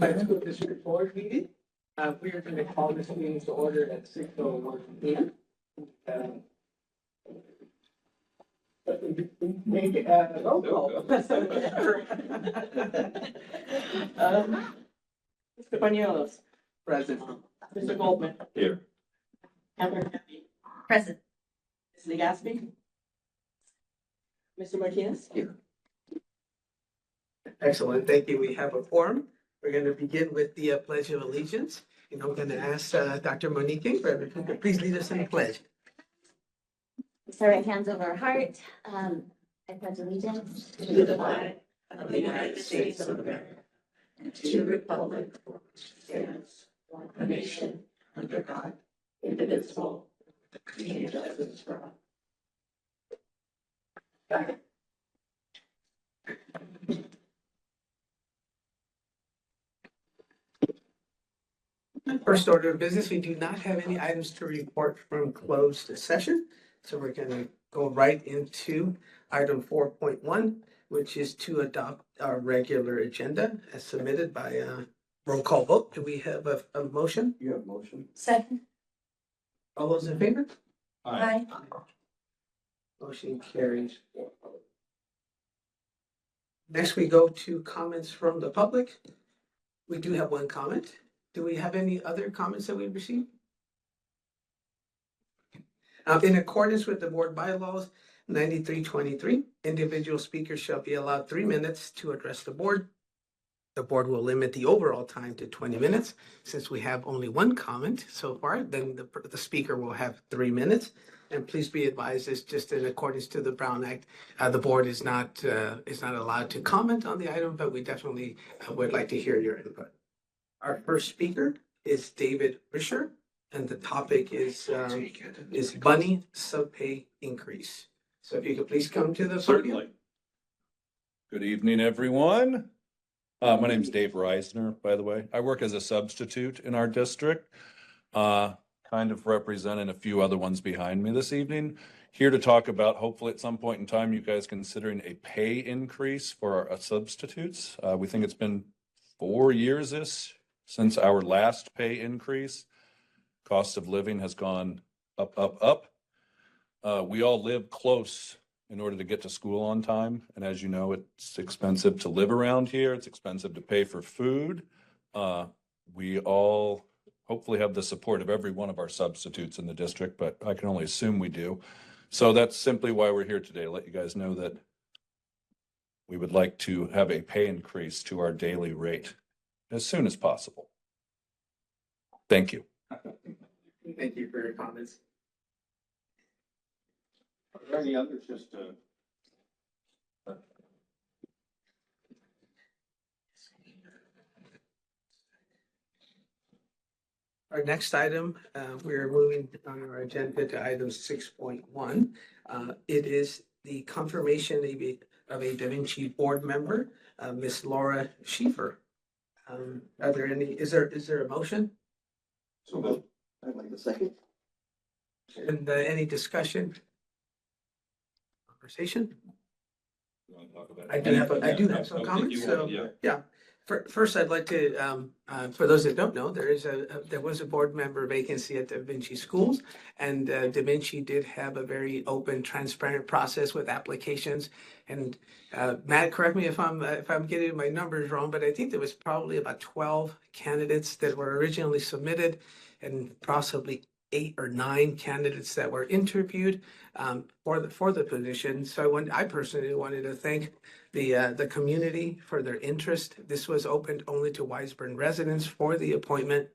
High School District Board meeting. We are going to call this meeting to order at 6:01 p.m. Make it roll call. Mr. Panuelos. Present. Mr. Goldman. Here. Heather Happy. Present. Ms. Legaspi. Mr. Martinez. Here. Excellent, thank you. We have a forum. We're going to begin with the Pledge of Allegiance. And I'm going to ask Dr. Monique, if you could please lead us in the pledge. So right hands over our heart. I pledge allegiance to the flag of the United States of America and to the republic for which it stands, one nation, under God, indivisible, with liberty and justice for all. First order of business, we do not have any items to report from closed session. So we're going to go right into item 4.1, which is to adopt our regular agenda as submitted by roll call vote. Do we have a motion? You have motion? Second. All those in favor? Aye. Motion carries. Next, we go to comments from the public. We do have one comment. Do we have any other comments that we've received? In accordance with the board bylaws 9323, individual speakers shall be allowed 3 minutes to address the board. The board will limit the overall time to 20 minutes. Since we have only one comment so far, then the speaker will have 3 minutes. And please be advised, it's just in accordance to the Brown Act. The board is not allowed to comment on the item, but we definitely would like to hear your input. Our first speaker is David Risher, and the topic is Bunny subpay increase. So if you could please come to the podium. Certainly. Good evening, everyone. My name is Dave Reisner, by the way. I work as a substitute in our district, kind of representing a few other ones behind me this evening. Here to talk about, hopefully at some point in time, you guys considering a pay increase for our substitutes. We think it's been 4 years since our last pay increase. Cost of living has gone up, up, up. We all live close in order to get to school on time. And as you know, it's expensive to live around here. It's expensive to pay for food. We all hopefully have the support of every one of our substitutes in the district, but I can only assume we do. So that's simply why we're here today, to let you guys know that we would like to have a pay increase to our daily rate as soon as possible. Thank you. Thank you for your comments. Are there any others Our next item, we're moving on our agenda to item 6.1. It is the confirmation of a Da Vinci board member, Miss Laura Schieffer. Are there any, is there a motion? So I'd like a second. And any discussion? Conversation? I do have some comments, so yeah. First, I'd like to, for those that don't know, there was a board member vacancy at Da Vinci Schools, and Da Vinci did have a very open, transparent process with applications. And Matt, correct me if I'm getting my numbers wrong, but I think there was probably about 12 candidates that were originally submitted, and possibly 8 or 9 candidates that were interviewed for the position. So I personally wanted to thank the community for their interest. This was opened only to Wiseburn residents for the appointment.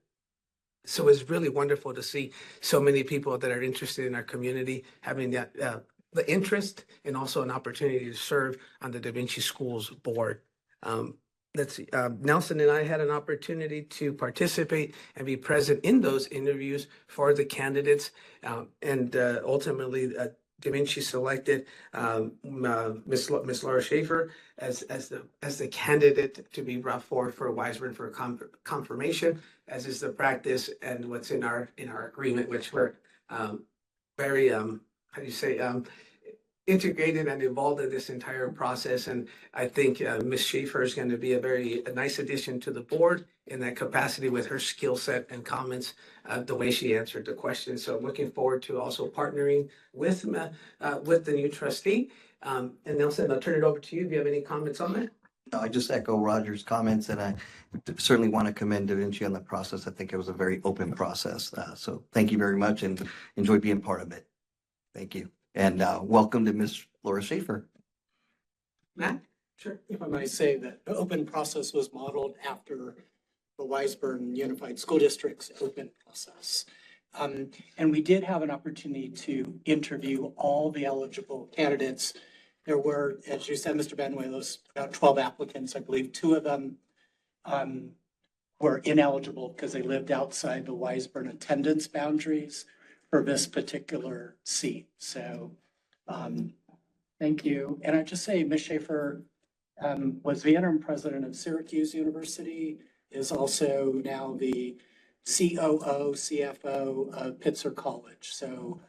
So it's really wonderful to see so many people that are interested in our community having the interest and also an opportunity to serve on the Da Vinci Schools board. Let's see, Nelson and I had an opportunity to participate and be present in those interviews for the candidates. And ultimately, Da Vinci selected Miss Laura Schieffer as the candidate to be brought forward for Wiseburn for confirmation, as is the practice and what's in our agreement, which we're very how do you say integrated and involved in this entire process. And I think Ms. Schaefer is going to be a nice addition to the board in that capacity with her skill set and comments, the way she answered the question. So looking forward to also partnering with the new trustee. And Nelson, I'll turn it over to you. Do you have any comments on that? No, I just echo Roger's comments, and I certainly want to commend Da Vinci on the process. I think it was a very open process. So thank you very much and enjoy being part of it. Thank you. And welcome to Ms. Laura Schaefer. Matt? Sure. If I might say that the open process was modeled after the Wiseburn Unified School District's open process. And we did have an opportunity to interview all the eligible candidates. There were, as you said, Mr. Benuelos, about 12 applicants. I believe 2 of them were ineligible because they lived outside the Wiseburn attendance boundaries for this particular seat. So thank you. And I just say Ms. Schaefer was the interim president of Syracuse University, is also now the COO, CFO of Pitzer College. So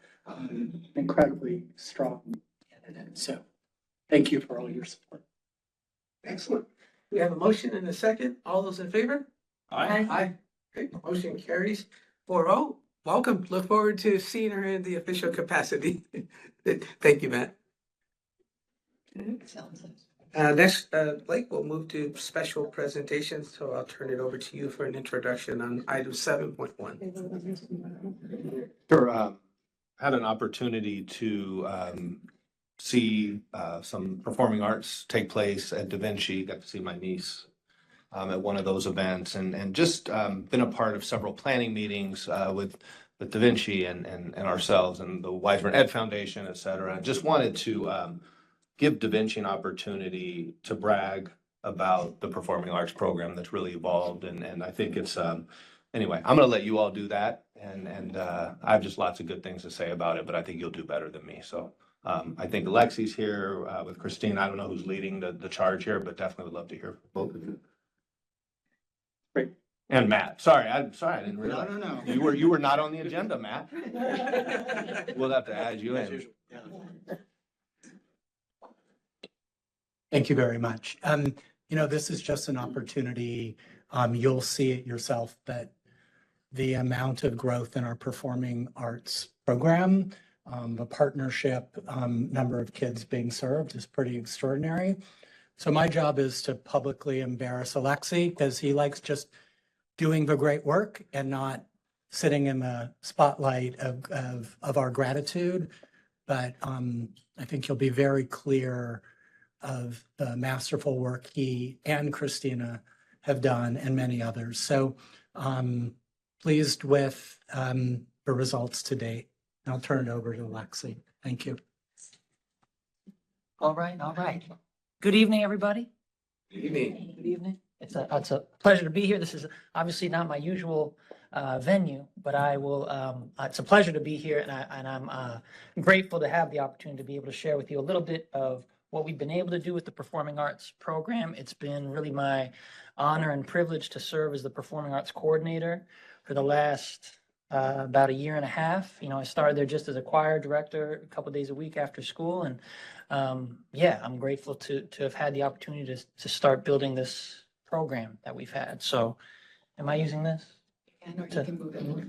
incredibly strong candidate. So thank you for all your support. Excellent. We have a motion and a second. All those in favor? Aye. Aye. Okay, motion carries 4-0. Welcome. Look forward to seeing her in the official capacity. Thank you, Matt. Next, Blake, we'll move to special presentations. So I'll turn it over to you for an introduction on item 7.1. Sure. Had an opportunity to see some performing arts take place at Da Vinci. Got to see my niece at one of those events, and just been a part of several planning meetings with Da Vinci and ourselves and the Wiseburn Ed Foundation, et cetera. Just wanted to give Da Vinci an opportunity to brag about the performing arts program that's really evolved, and I think it's anyway, I'm going to let you all do that, and I have just lots of good things to say about it, but I think you'll do better than me. So I think Alexi's here with Christine. I don't know who's leading the charge here, but definitely would love to hear from both of you. Great. And Matt. Sorry, I didn't realize. No. You were not on the agenda, Matt. We'll have to add you in. Yeah. Thank you very much. This is just an opportunity. You'll see it yourself that the amount of growth in our performing arts program, the partnership, number of kids being served is pretty extraordinary. So my job is to publicly embarrass Alexi because he likes just doing the great work and not sitting in the spotlight of our gratitude. But I think you'll be very clear of the masterful work he and Christina have done and many others. So pleased with the results to date. I'll turn it over to Alexi. Thank you. All right. Good evening, everybody. Good evening. Good evening. It's a pleasure to be here. This is obviously not my usual venue, but it's a pleasure to be here, and I'm grateful to have the opportunity to be able to share with you a little bit of what we've been able to do with the Performing Arts program. It's been really my honor and privilege to serve as the Performing Arts coordinator for the last about a year and a half. I started there just as a choir director a couple of days a week after school. And I'm grateful to have had the opportunity to start building this program that we've had. So am I using this? And or you can move it more.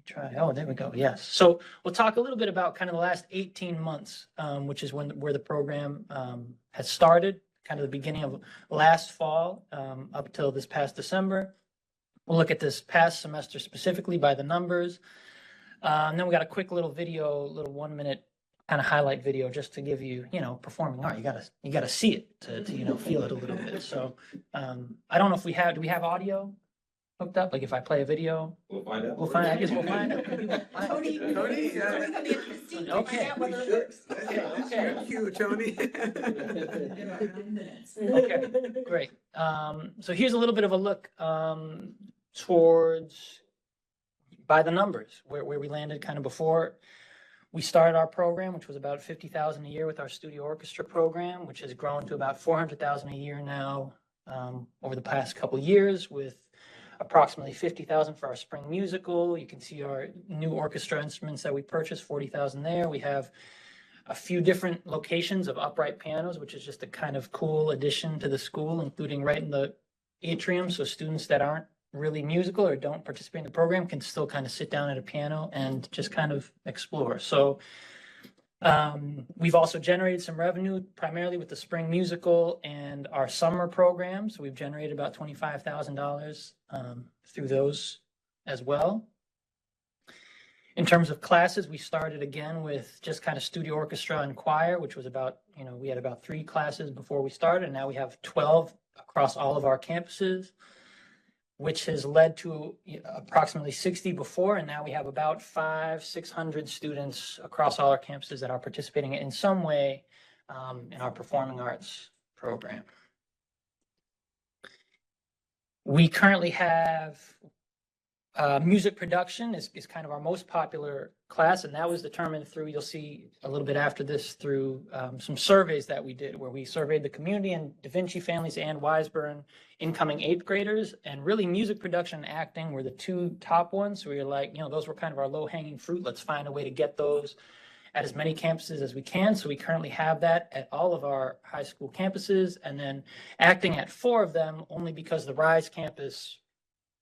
Try. Oh, there we go. Yes. So we'll talk a little bit about kind of the last 18 months, which is where the program has started, kind of the beginning of last fall up till this past December. We'll look at this past semester specifically by the numbers. And then we got a quick little video, little 1-minute kind of highlight video just to give you, performing art. You gotta see it to feel it a little bit. So I don't know if do we have audio hooked up? Like if I play a video, We'll find out. I guess we'll find out. Tony, Okay. Okay. Cue, Tony. Okay, great. So here's a little bit of a look towards by the numbers where we landed kind of before we started our program, which was about $50,000 a year with our studio orchestra program, which has grown to about $400,000 a year now over the past couple years, with approximately $50,000 for our spring musical. You can see our new orchestra instruments that we purchased, $40,000 there. We have a few different locations of upright pianos, which is just a kind of cool addition to the school, including right in the atrium. So students that aren't really musical or don't participate in the program can still kind of sit down at a piano and just kind of explore. So we've also generated some revenue primarily with the spring musical and our summer program. So we've generated about $25,000 through those as well. In terms of classes, we started again with just kind of studio orchestra and choir, which was about, we had about 3 classes before we started, and now we have 12 across all of our campuses, which has led to approximately 60 before, and now we have about 500-600 students across all our campuses that are participating in some way in our performing arts program. We currently have music production is kind of our most popular class, and that was determined through, you'll see a little bit after this, through some surveys that we did, where we surveyed the community and Da Vinci families and Wiseburn incoming 8th graders, and really music production and acting were the 2 top ones. So we were like, those were kind of our low-hanging fruit. Let's find a way to get those at as many campuses as we can. So we currently have that at all of our high school campuses, and then acting at 4 of them, only because the Rise campus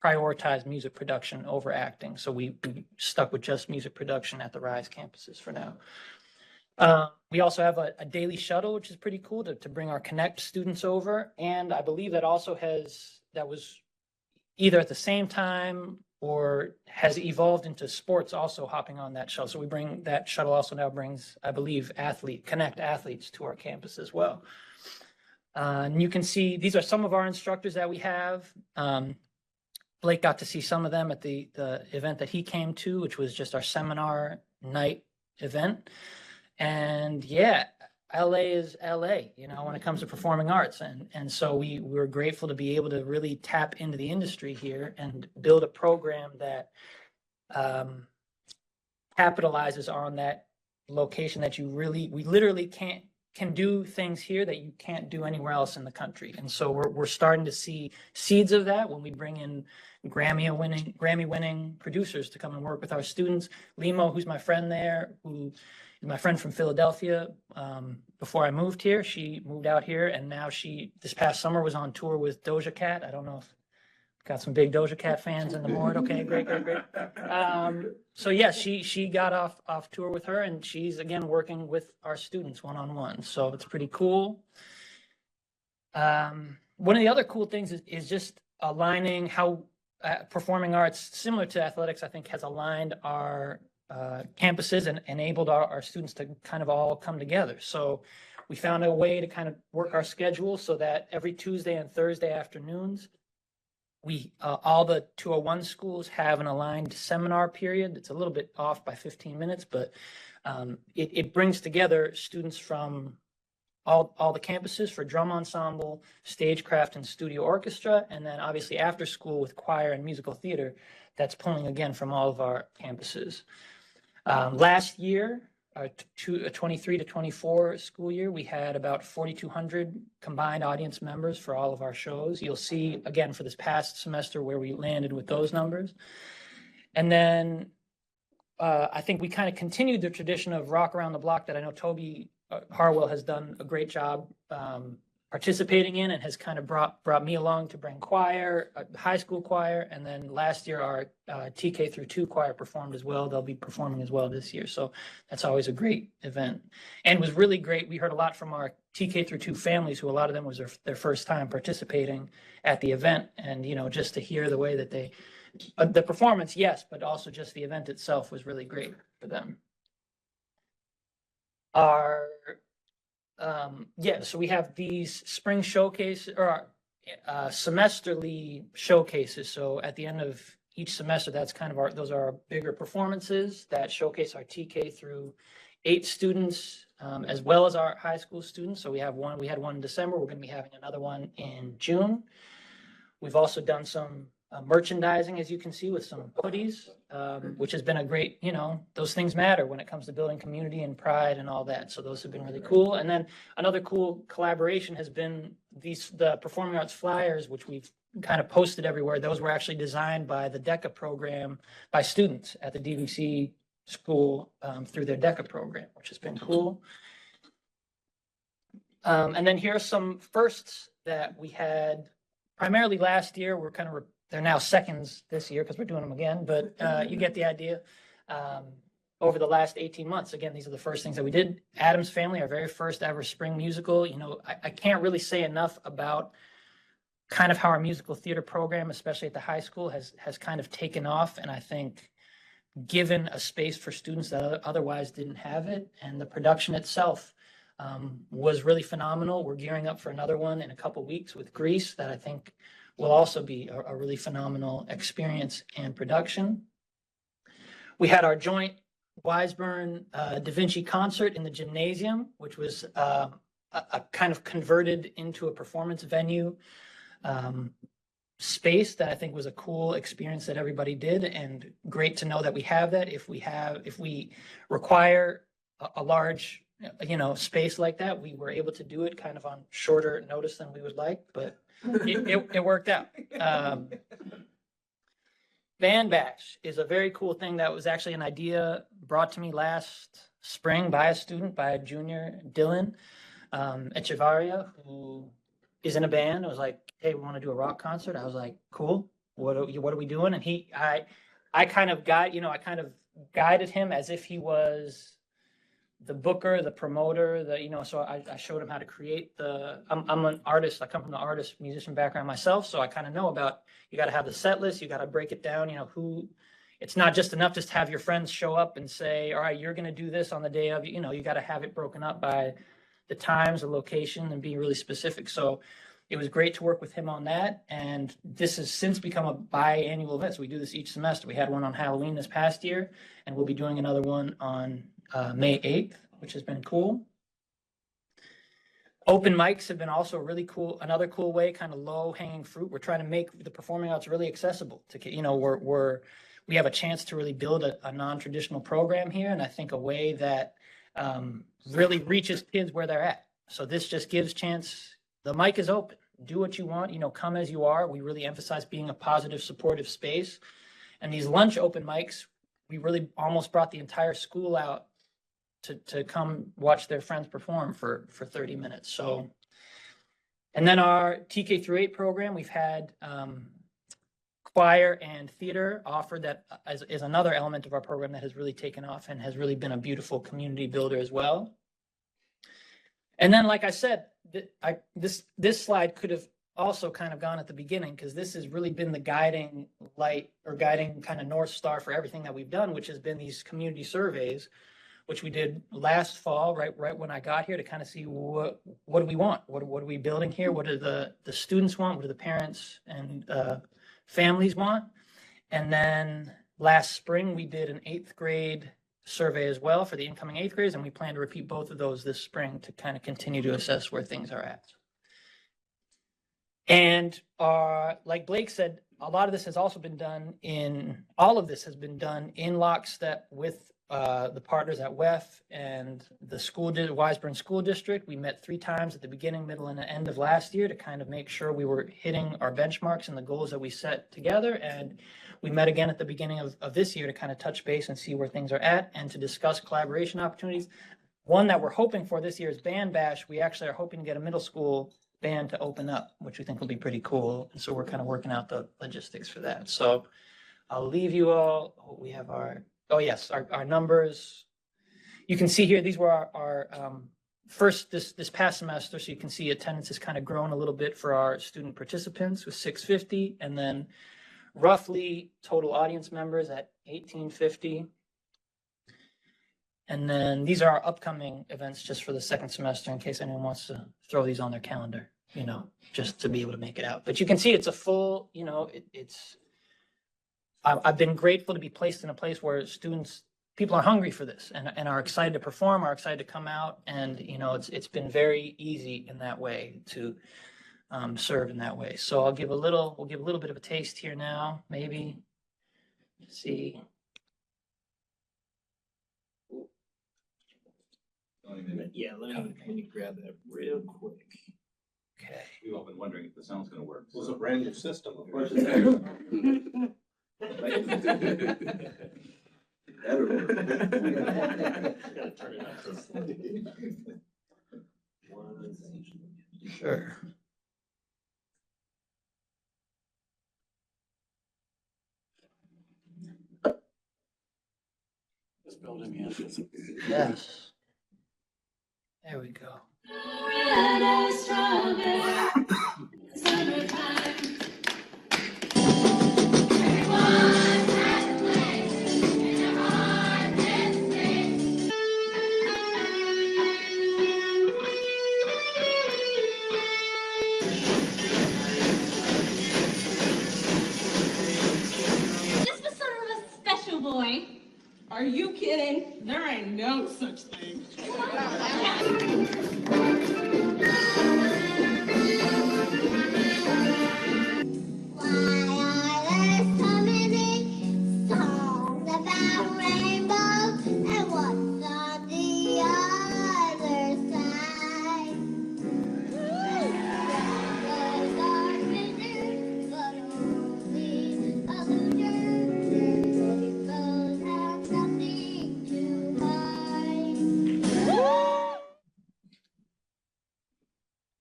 prioritize music production over acting. So we stuck with just music production at the Rise campuses for now. We also have a daily shuttle, which is pretty cool to bring our Connect students over. And I believe that also that was either at the same time or has evolved into sports also hopping on that shuttle. So that shuttle also now brings, I believe, Connect athletes to our campus as well. And you can see, these are some of our instructors that we have. Blake got to see some of them at the event that he came to, which was just our seminar night event. And yeah, LA is LA, when it comes to performing arts. And so we were grateful to be able to really tap into the industry here and build a program that capitalizes on that location that we literally can do things here that you can't do anywhere else in the country. And so we're starting to see seeds of that when we bring in Grammy-winning producers to come and work with our students. Limo, who's my friend there, who is my friend from Philadelphia. Before I moved here, she moved out here, and now this past summer was on tour with Doja Cat. I don't know if got some big Doja Cat fans in the board. Okay, great. So yeah, she got off tour with her, and she's again working with our students one-on-one. So it's pretty cool. One of the other cool things is just aligning how performing arts, similar to athletics, I think has aligned our campuses and enabled our students to kind of all come together. So we found a way to kind of work our schedule so that every Tuesday and Thursday afternoons, all the 201 schools have an aligned seminar period. It's a little bit off by 15 minutes, but it brings together students from all the campuses for drum ensemble, stagecraft, and studio orchestra. And then obviously after school with choir and musical theater, that's pulling again from all of our campuses. Last year, a 23 to 24 school year, we had about 4,200 combined audience members for all of our shows. You'll see again for this past semester where we landed with those numbers. And then I think we kind of continued the tradition of Rock Around the Block that I know Toby Harwell has done a great job participating in, and has kind of brought me along to bring choir, high school choir, and then last year our TK through 2 choir performed as well. They'll be performing as well this year, so that's always a great event, and was really great. We heard a lot from our TK through 2 families, who a lot of them was their first time participating at the event, and just to hear the way that the performance, yes, but also just the event itself was really great for them. So we have these spring showcases or semesterly showcases. So at the end of each semester, that's kind of those are our bigger performances that showcase our TK through 8 students, as well as our high school students. So we had one in December. We're going to be having another one in June. We've also done some merchandising, as you can see, with some hoodies, which has been a great, those things matter when it comes to building community and pride and all that. So those have been really cool. And then another cool collaboration has been the performing arts flyers, which we've kind of posted everywhere. Those were actually designed by the DECA program by students at the DVC school through their DECA program, which has been cool. And then here are some firsts that we had primarily last year. We're kind of, they're now seconds this year because we're doing them again, but you get the idea. Over the last 18 months, again, these are the first things that we did. Addams Family, our very first ever spring musical. You know, I can't really say enough about kind of how our musical theater program, especially at the high school, has kind of taken off. And I think given a space for students that otherwise didn't have it, and the production itself was really phenomenal. We're gearing up for another one in a couple weeks with Grease that I think will also be a really phenomenal experience and production. We had our joint Wiseburn Da Vinci concert in the gymnasium, which was a kind of converted into a performance venue space that I think was a cool experience that everybody did, and great to know that we have that. If we require a large, you know, space like that, we were able to do it kind of on shorter notice than we would like, but it worked out. Band Bash is a very cool thing that was actually an idea brought to me last spring by a student, by a junior, Dylan Echevarria, who is in a band. I was like, hey, we want to do a rock concert. I was like, cool. What are we doing? And I kind of guided him as if he was the booker, the promoter, so I showed him how to create I'm an artist. I come from the artist musician background myself. So I kind of know about, you got to have the set list. You got to break it down, it's not just enough just to have your friends show up and say, all right, you're going to do this on the day of, you got to have it broken up by the times, the location, and be really specific. So it was great to work with him on that. And this has since become a biannual event. So we do this each semester. We had one on Halloween this past year, and we'll be doing another one on May 8th, which has been cool. Open mics have been also really cool. Another cool way, kind of low hanging fruit. We're trying to make the performing arts really accessible to, we have a chance to really build a non-traditional program here. And I think a way that really reaches kids where they're at. So this just gives chance. The mic is open. Do what you want, come as you are. We really emphasize being a positive, supportive space. And these lunch open mics, we really almost brought the entire school out to come watch their friends perform for 30 minutes. So, and then our TK through 8 program, we've had choir and theater offered that is another element of our program that has really taken off and has really been a beautiful community builder as well. And then, like I said, this slide could have also kind of gone at the beginning, because this has really been the guiding light or guiding kind of North Star for everything that we've done, which has been these community surveys, which we did last fall, right when I got here, to kind of see what do we want? What are we building here? What do the students want? What do the parents and families want? And then last spring, we did an 8th grade survey as well for the incoming 8th graders, and we plan to repeat both of those this spring to kind of continue to assess where things are at. And like Blake said, a lot of this has also been done in lockstep with the partners at WEF and the Wiseburn School District. We met 3 times at the beginning, middle, and the end of last year to kind of make sure we were hitting our benchmarks and the goals that we set together. And we met again at the beginning of this year to kind of touch base and see where things are at and to discuss collaboration opportunities. One that we're hoping for this year is Band Bash. We actually are hoping to get a middle school band to open up, which we think will be pretty cool. And so we're kind of working out the logistics for that. So I'll leave you all. We have our numbers. You can see here, these were our first this past semester. So you can see attendance has kind of grown a little bit for our student participants with 650, and then roughly total audience members at 1850. And then these are our upcoming events just for the second semester, in case anyone wants to throw these on their calendar, just to be able to make it out. But you can see it's a full, I've been grateful to be placed in a place where people are hungry for this and are excited to perform, are excited to come out. And, it's been very easy in that way to serve in that way. So we'll give a little bit of a taste here now, maybe. Let's see. Yeah, let me grab that real quick. Okay. We've all been wondering if the sound's going to work. It's a brand new system. Of course. Sure. Yes. There we go. This was sort of a special boy. Are you kidding? There ain't no such thing.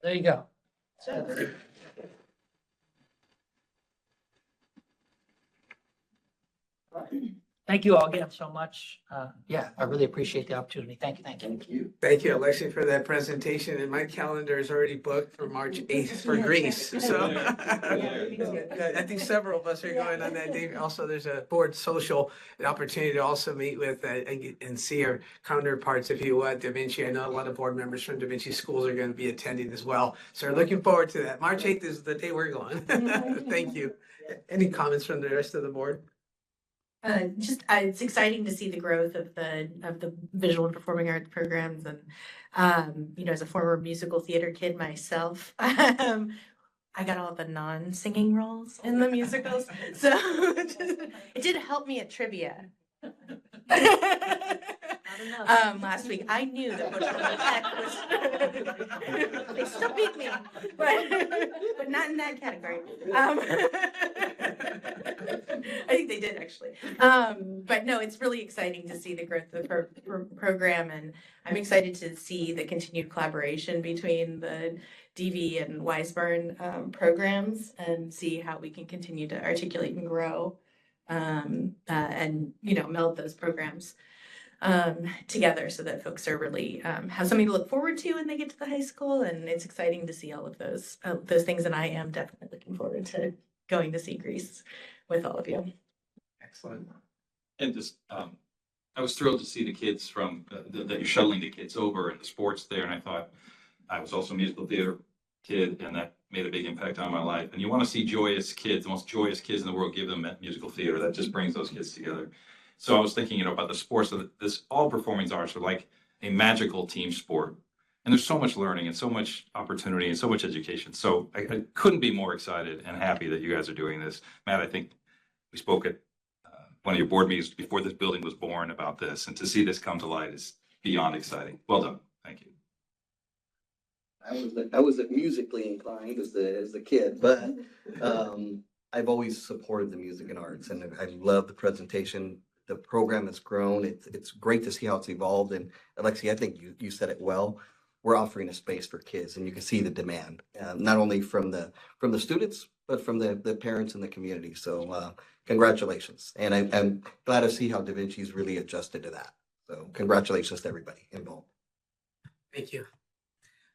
There you go. Thank you all again so much. Yeah, I really appreciate the opportunity. Thank you, thank you. Thank you, Alexi, for that presentation, and my calendar is already booked for March 8th for Greece, so. I think several of us are going on that day. Also, there's a board social, an opportunity to also meet with and see our counterparts, if you would, Da Vinci. I know a lot of board members from Da Vinci schools are going to be attending as well, so we're looking forward to that. March 8th is the day we're going. Thank you. Any comments from the rest of the board? It's exciting to see the growth of the visual and performing arts programs, and as a former musical theater kid myself, I got all the non-singing roles in the musicals, so it did help me at trivia. Last week, I knew that Bushel and Peck was. They still beat me, but not in that category. I think they did actually. But no, it's really exciting to see the growth of the program, and I'm excited to see the continued collaboration between the DV and Weisburn programs, and see how we can continue to articulate and grow, and meld those programs together, so that folks are really have something to look forward to when they get to the high school. And it's exciting to see all of those things, and I am definitely looking forward to going to see Greece with all of you. Excellent. And just, I was thrilled to see the kids from, that you're shuttling the kids over and the sports there. And I thought, I was also a musical theater kid, and that made a big impact on my life. And you want to see joyous kids, the most joyous kids in the world, give them musical theater. That just brings those kids together. So I was thinking, about the sports. So this all performing arts are like a magical team sport. And there's so much learning and so much opportunity and so much education. So I couldn't be more excited and happy that you guys are doing this. Matt, I think we spoke at one of your board meetings before this building was born about this. And to see this come to light is beyond exciting. Well done. Thank you. I was musically inclined as a kid, but I've always supported the music and arts, and I love the presentation. The program has grown. It's great to see how it's evolved. And Alexi, I think you said it well. We're offering a space for kids, and you can see the demand, not only from the students, but from the parents in the community. So congratulations. And I'm glad to see how Da Vinci's really adjusted to that. So congratulations to everybody involved. Thank you.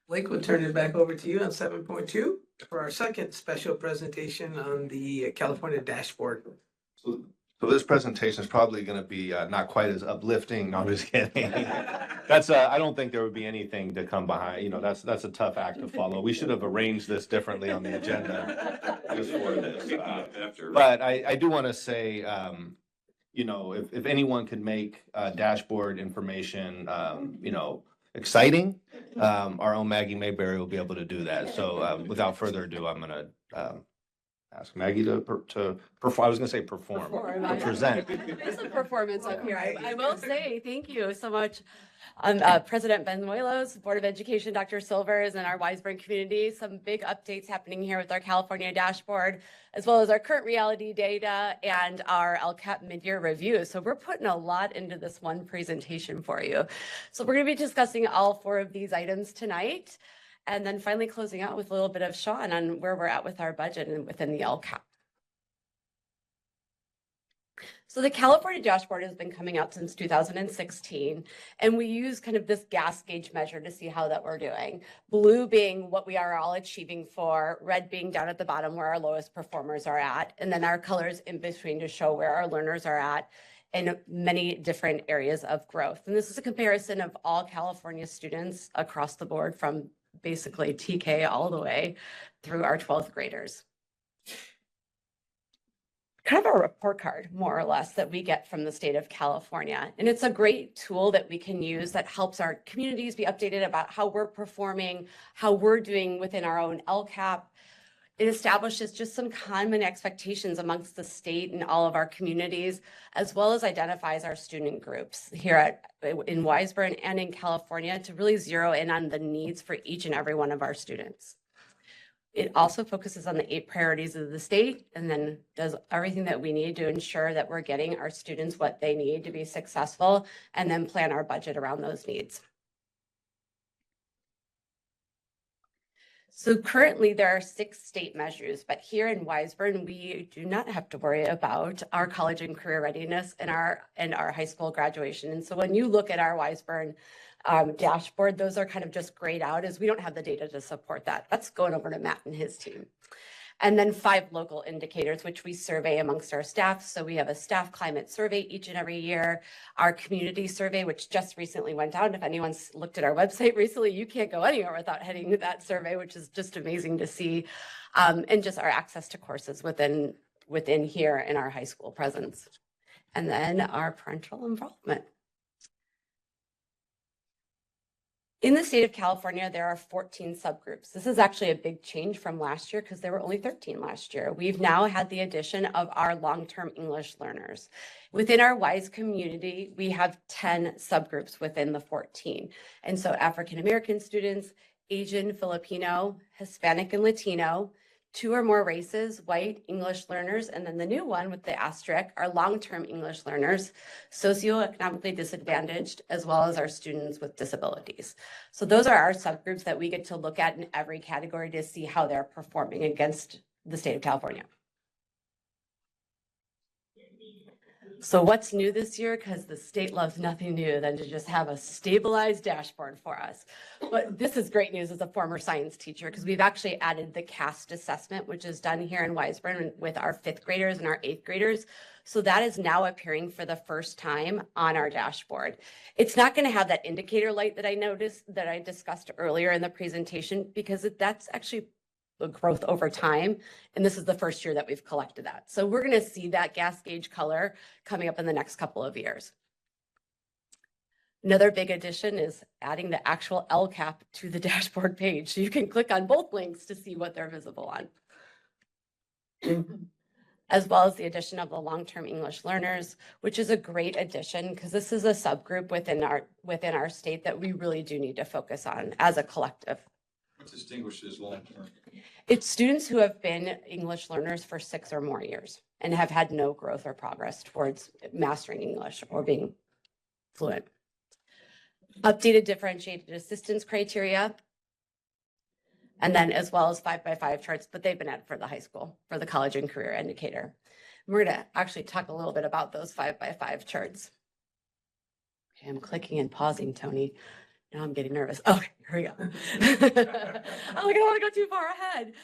Blake, we'll turn it back over to you on 7.2 for our second special presentation on the California dashboard. So this presentation is probably going to be not quite as uplifting. No, I'm just kidding. That's I don't think there would be anything to come behind. That's a tough act to follow. We should have arranged this differently on the agenda just for this. But I do want to say, if anyone can make dashboard information, exciting, our own Maggie Mayberry will be able to do that. So without further ado, I'm going to ask Maggie to perform. I was gonna say perform, to present. There's a performance up here. I will say thank you so much. President Benuelos, Board of Education, Dr. Silvers, and our Wiseburn community. Some big updates happening here with our California dashboard, as well as our current reality data and our LCAP mid-year review. So we're putting a lot into this one presentation for you. So we're going to be discussing all 4 of these items tonight, and then finally closing out with a little bit of Sean on where we're at with our budget and within the LCAP. So the California dashboard has been coming out since 2016, and we use kind of this gas gauge measure to see how that we're doing. Blue being what we are all achieving for, red being down at the bottom where our lowest performers are at, and then our colors in between to show where our learners are at in many different areas of growth. And this is a comparison of all California students across the board from basically TK all the way through our 12th graders. Kind of a report card, more or less, that we get from the state of California. And it's a great tool that we can use that helps our communities be updated about how we're performing, how we're doing within our own LCAP. It establishes just some common expectations amongst the state and all of our communities, as well as identifies our student groups here in Wiseburn and in California to really zero in on the needs for each and every one of our students. It also focuses on the 8 priorities of the state and then does everything that we need to ensure that we're getting our students what they need to be successful and then plan our budget around those needs. So currently there are 6 state measures, but here in Wiseburn, we do not have to worry about our college and career readiness and our high school graduation. And so when you look at our Wiseburn dashboard, those are kind of just grayed out as we don't have the data to support that. That's going over to Matt and his team. And then 5 local indicators, which we survey amongst our staff. So we have a staff climate survey each and every year, our community survey, which just recently went out. If anyone's looked at our website recently, you can't go anywhere without heading to that survey, which is just amazing to see. And just our access to courses within here in our high school presence. And then our parental involvement. In the state of California, there are 14 subgroups. This is actually a big change from last year because there were only 13 last year. We've now had the addition of our long-term English learners. Within our WISE community, we have 10 subgroups within the 14. And so African-American students, Asian, Filipino, Hispanic, and Latino, 2 or more races, white, English learners, and then the new one with the asterisk are long-term English learners, socioeconomically disadvantaged, as well as our students with disabilities. So those are our subgroups that we get to look at in every category to see how they're performing against the state of California. So what's new this year? Because the state loves nothing new than to just have a stabilized dashboard for us. But this is great news as a former science teacher because we've actually added the CAST assessment, which is done here in Wiseburn with our 5th graders and our 8th graders. So that is now appearing for the first time on our dashboard. It's not going to have that indicator light that I discussed earlier in the presentation because that's actually the growth over time. And this is the first year that we've collected that. So we're going to see that gas gauge color coming up in the next couple of years. Another big addition is adding the actual LCAP to the dashboard page. So you can click on both links to see what they're visible on. As well as the addition of the long-term English learners, which is a great addition because this is a subgroup within our state that we really do need to focus on as a collective. What distinguishes long-term? It's students who have been English learners for 6 or more years and have had no growth or progress towards mastering English or being fluent. Updated differentiated assistance criteria, and then as well as 5x5 charts, but they've been added for the high school, for the college and career indicator. And we're going to actually talk a little bit about those 5x5 charts. Okay, I'm clicking and pausing, Tony. Now I'm getting nervous. Okay, here we go. I don't want to go too far ahead.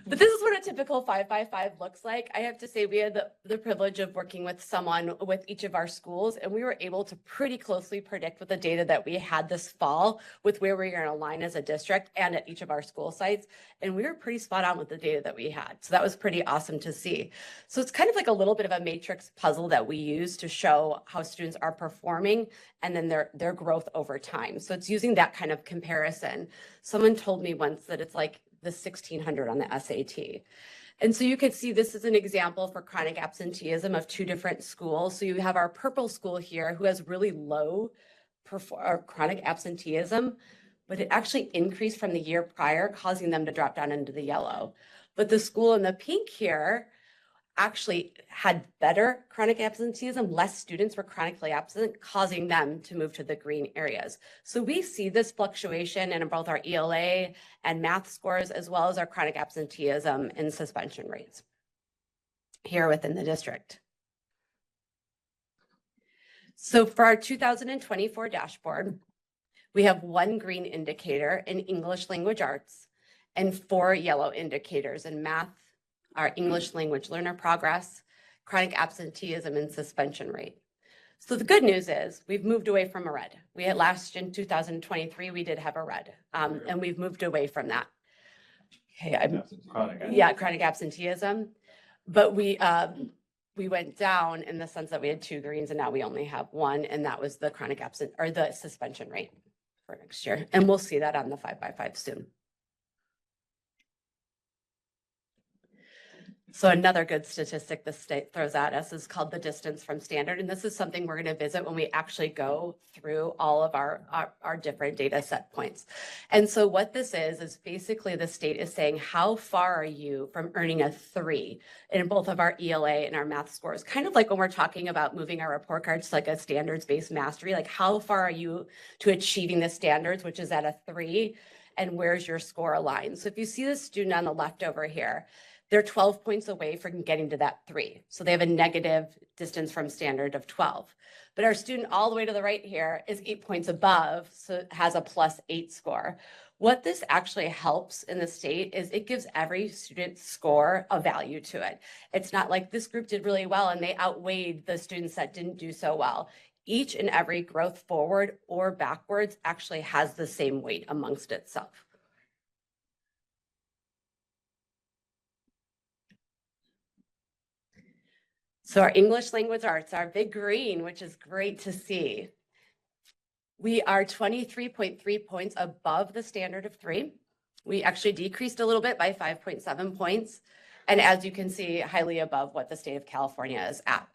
But this is what a typical 5x5 looks like. I have to say we had the privilege of working with someone with each of our schools, and we were able to pretty closely predict with the data that we had this fall with where we were going to align as a district and at each of our school sites. And we were pretty spot on with the data that we had. So that was pretty awesome to see. So it's kind of like a little bit of a matrix puzzle that we use to show how students are performing and then their growth over time. So it's using that kind of comparison. Someone told me once that it's like the 1600 on the SAT. And so you could see this is an example for chronic absenteeism of two different schools. So you have our purple school here who has really low chronic absenteeism, but it actually increased from the year prior, causing them to drop down into the yellow. But the school in the pink here actually had better chronic absenteeism. Less students were chronically absent, causing them to move to the green areas. So we see this fluctuation in both our ELA and math scores, as well as our chronic absenteeism and suspension rates here within the district. So for our 2024 dashboard, we have one green indicator in English language arts and 4 yellow indicators in math, our English language learner progress, chronic absenteeism, and suspension rate. So the good news is we've moved away from a red. We had last in 2023, we did have a red, and we've moved away from that. Okay, chronic absenteeism. But we went down in the sense that we had 2 greens and now we only have 1, and that was the chronic absent or the suspension rate for next year. And we'll see that on the 5x5 soon. So another good statistic the state throws at us is called the distance from standard. And this is something we're going to visit when we actually go through all of our different data set points. And so what this is basically the state is saying, how far are you from earning a 3 in both of our ELA and our math scores? Kind of like when we're talking about moving our report cards to like a standards-based mastery, like how far are you to achieving the standards, which is at a 3, and where's your score aligned? So if you see the student on the left over here, they're 12 points away from getting to that 3. So they have a negative distance from standard of 12. But our student all the way to the right here is 8 points above, so it has a +8 score. What this actually helps in the state is it gives every student score a value to it. It's not like this group did really well and they outweighed the students that didn't do so well. Each and every growth forward or backwards actually has the same weight amongst itself. So our English language arts, our big green, which is great to see. We are 23.3 points above the standard of 3. We actually decreased a little bit by 5.7 points. And as you can see, highly above what the state of California is at.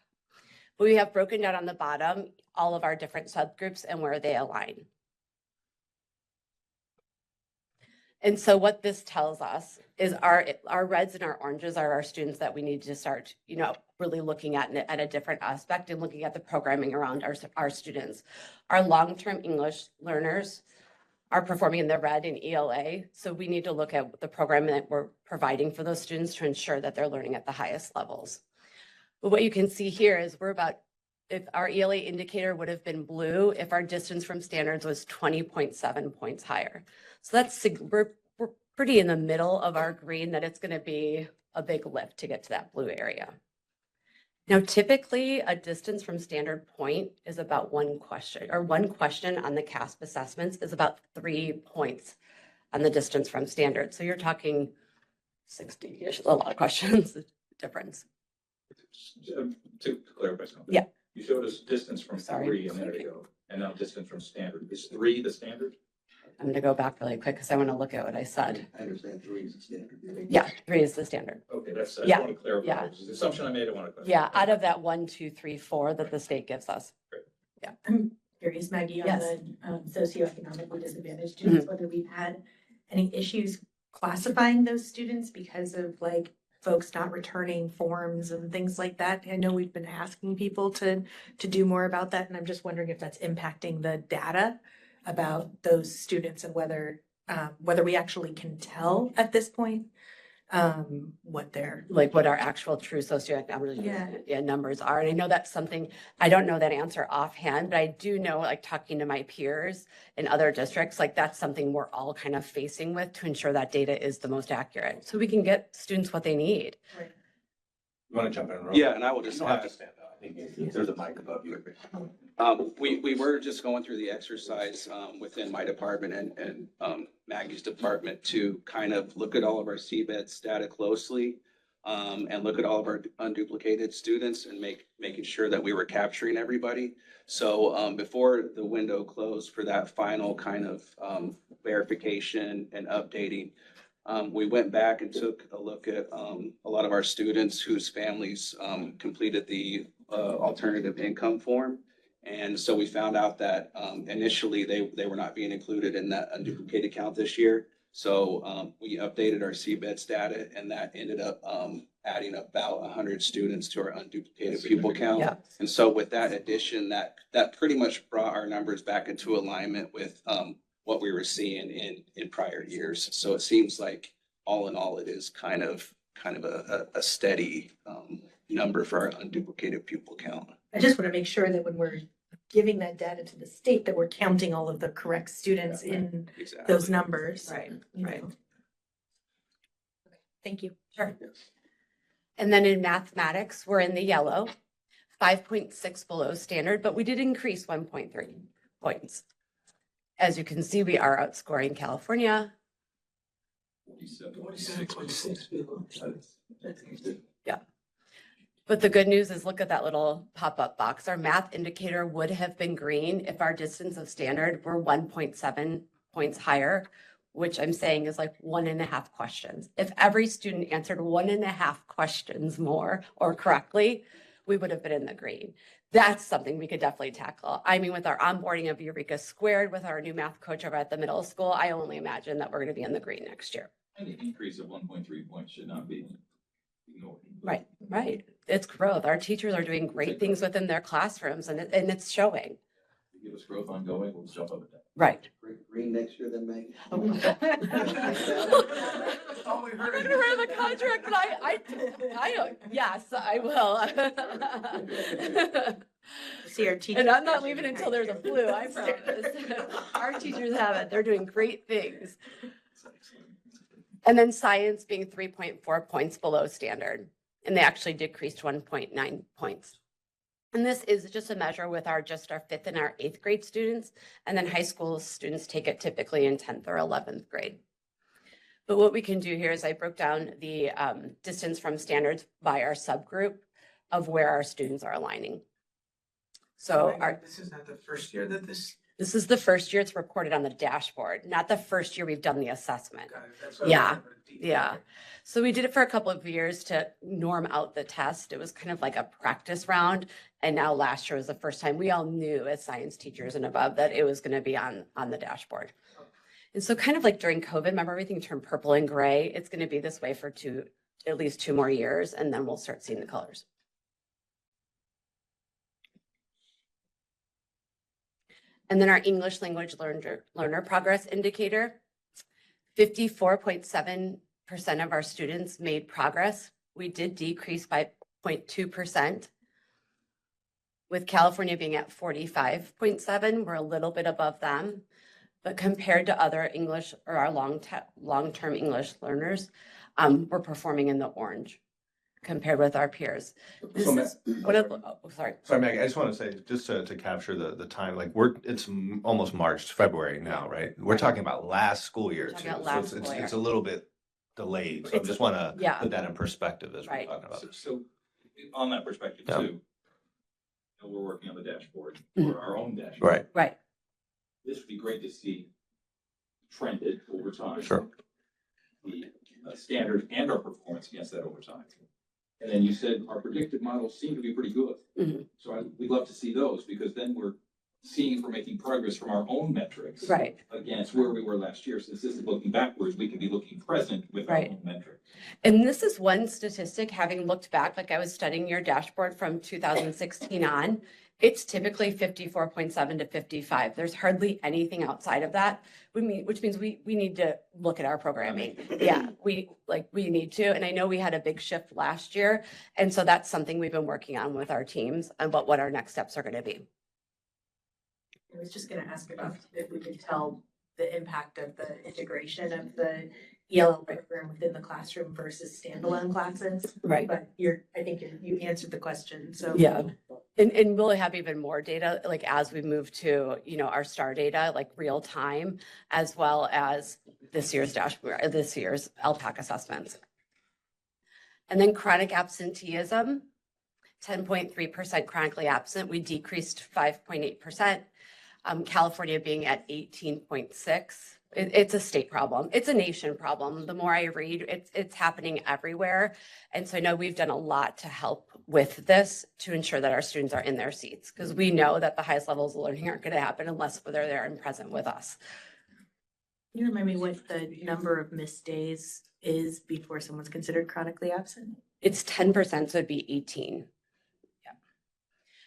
But we have broken down on the bottom all of our different subgroups and where they align. And so what this tells us is our reds and our oranges are our students that we need to start, really looking at a different aspect and looking at the programming around our students. Our long-term English learners are performing in the red in ELA. So we need to look at the programming that we're providing for those students to ensure that they're learning at the highest levels. But what you can see here is if our ELA indicator would have been blue, if our distance from standards was 20.7 points higher. So we're pretty in the middle of our green, that it's going to be a big lift to get to that blue area. Now, typically a distance from standard point is about 1 question, or 1 question on the CASP assessments is about 3 points on the distance from standard. So you're talking 60-ish, a lot of questions difference. To clarify something. Yeah. You showed us distance from 3 a minute ago, and now distance from standard. Is 3 the standard? I'm going to go back really quick because I want to look at what I said. I understand 3 is the standard. Yeah, 3 is the standard. Okay, I just Yeah, want to clarify. yeah. Which is the assumption I made. I want to clarify. Yeah, out of that 1, 2, 3, 4 that the state gives us. Great. I'm curious, Maggie, on Yes. the socioeconomically disadvantaged students, whether we've had any issues classifying those students because of like folks not returning forms and things like that. I know we've been asking people to do more about that, and I'm just wondering if that's impacting the data about those students and whether we actually can tell at this point what they're Like what our actual true socioeconomic numbers are. And I know that's something, I don't know that answer offhand, but I do know, like talking to my peers in other districts, like that's something we're all kind of facing with to ensure that data is the most accurate. So we can get students what they need. Right. You want to jump in? Ro? Yeah, and I will just You don't have to stand up. I think there's a mic above you. we were just going through the exercise within my department and Maggie's department to kind of look at all of our CBEDS data closely and look at all of our unduplicated students and making sure that we were capturing everybody. So before the window closed for that final kind of verification and updating, We went back and took a look at a lot of our students whose families completed the alternative income form. And so we found out that initially they were not being included in that unduplicated count this year. So we updated our CBEDS data, and that ended up adding about 100 students to our unduplicated pupil count. Yeah. And so with that addition, that pretty much brought our numbers back into alignment with what we were seeing in prior years. So it seems like all in all, it is kind of a steady number for our unduplicated pupil count. I just want to make sure that when we're giving that data to the state, that we're counting all of the correct students in Exactly. those numbers. Right, you right. know. Thank you. Sure. And then in mathematics, we're in the yellow, 5.6 below standard, but we did increase 1.3 points. As you can see, we are outscoring California. 47.6. Yeah. But the good news is, look at that little pop-up box. Our math indicator would have been green if our distance of standard were 1.7 points higher, which I'm saying is like 1.5 questions. If every student answered 1.5 questions more or correctly, we would have been in the green. That's something we could definitely tackle. I mean, with our onboarding of Eureka Squared, with our new math coach over at the middle school, I only imagine that we're going to be in the green next year. And the increase of 1.3 points should not be ignored. Right, right. It's growth. Our teachers are doing great things within their classrooms, and it's showing. Give us growth ongoing, we'll jump up and down. Right. Green next year then, Maggie? I'm gonna heard the contract, but I don't, yes, I will. See our teachers. And I'm not leaving until there's a flu, I promise. Our teachers have it. They're doing great things. And then science being 3.4 points below standard, and they actually decreased 1.9 points. And this is just a measure with our 5th and our 8th grade students, and then high school students take it typically in 10th or 11th grade. But what we can do here is I broke down the distance from standards by our subgroup of where our students are aligning. So This is not the first year that this. This is the first year it's reported on the dashboard, not the first year we've done the assessment. Got it. That's what I Yeah, remember. yeah. So we did it for a couple of years to norm out the test. It was kind of like a practice round. And now last year was the first time we all knew as science teachers and above that it was going to be on the dashboard. And so kind of like during COVID, remember everything turned purple and gray? It's going to be this way for at least 2 more years, and then we'll start seeing the colors. And then our English language learner progress indicator, 54.7% of our students made progress. We did decrease by 0.2%. With California being at 45.7, we're a little bit above them. But compared to other English or our long-term English learners, we're performing in the orange compared with our peers. Sorry. Sorry, Maggie, I just want to say, just to capture the time, like it's almost March, February now, right? We're talking about last school year too. Talking about So last it's school it's a year. little bit delayed. So I It's- just want to yeah. put that in perspective as we're Right. talking about this. So on that perspective Yeah. too, we're working on the dashboard, Mhm. or our own dashboard. Right. Right. This would be great to see trended over time. Sure. The standard and our performance against that over time. And then you said our predictive models seem to be pretty good. Mhm. So we'd love to see those, because then we're seeing if we're making progress from our own metrics. Right. Against where we were last year. Since this is looking backwards, we can be looking present with our Right. own metrics. And this is one statistic, having looked back, like I was studying your dashboard from 2016 on, it's typically 54.7 to 55. There's hardly anything outside of that, which means we need to look at our programming. Yeah, we need to. And I know we had a big shift last year. And so that's something we've been working on with our teams about what our next steps are going to be. I was just gonna ask about if we could tell the impact of the integration of the ELL program within the classroom versus standalone classes. Right. But I think you answered the question, so. Yeah. And we'll have even more data, like as we move to, our STAR data, like real time, as well as this year's dashboard, this year's LPAC assessments. And then chronic absenteeism, 10.3% chronically absent. We decreased 5.8%. California being at 18.6. It's a state problem. It's a nation problem. The more I read, it's happening everywhere. And so I know we've done a lot to help with this to ensure that our students are in their seats, because we know that the highest levels of learning aren't going to happen unless they're there and present with us. Can you remind me what the number of missed days is before someone's considered chronically absent? It's 10%, so it'd be 18. Yeah.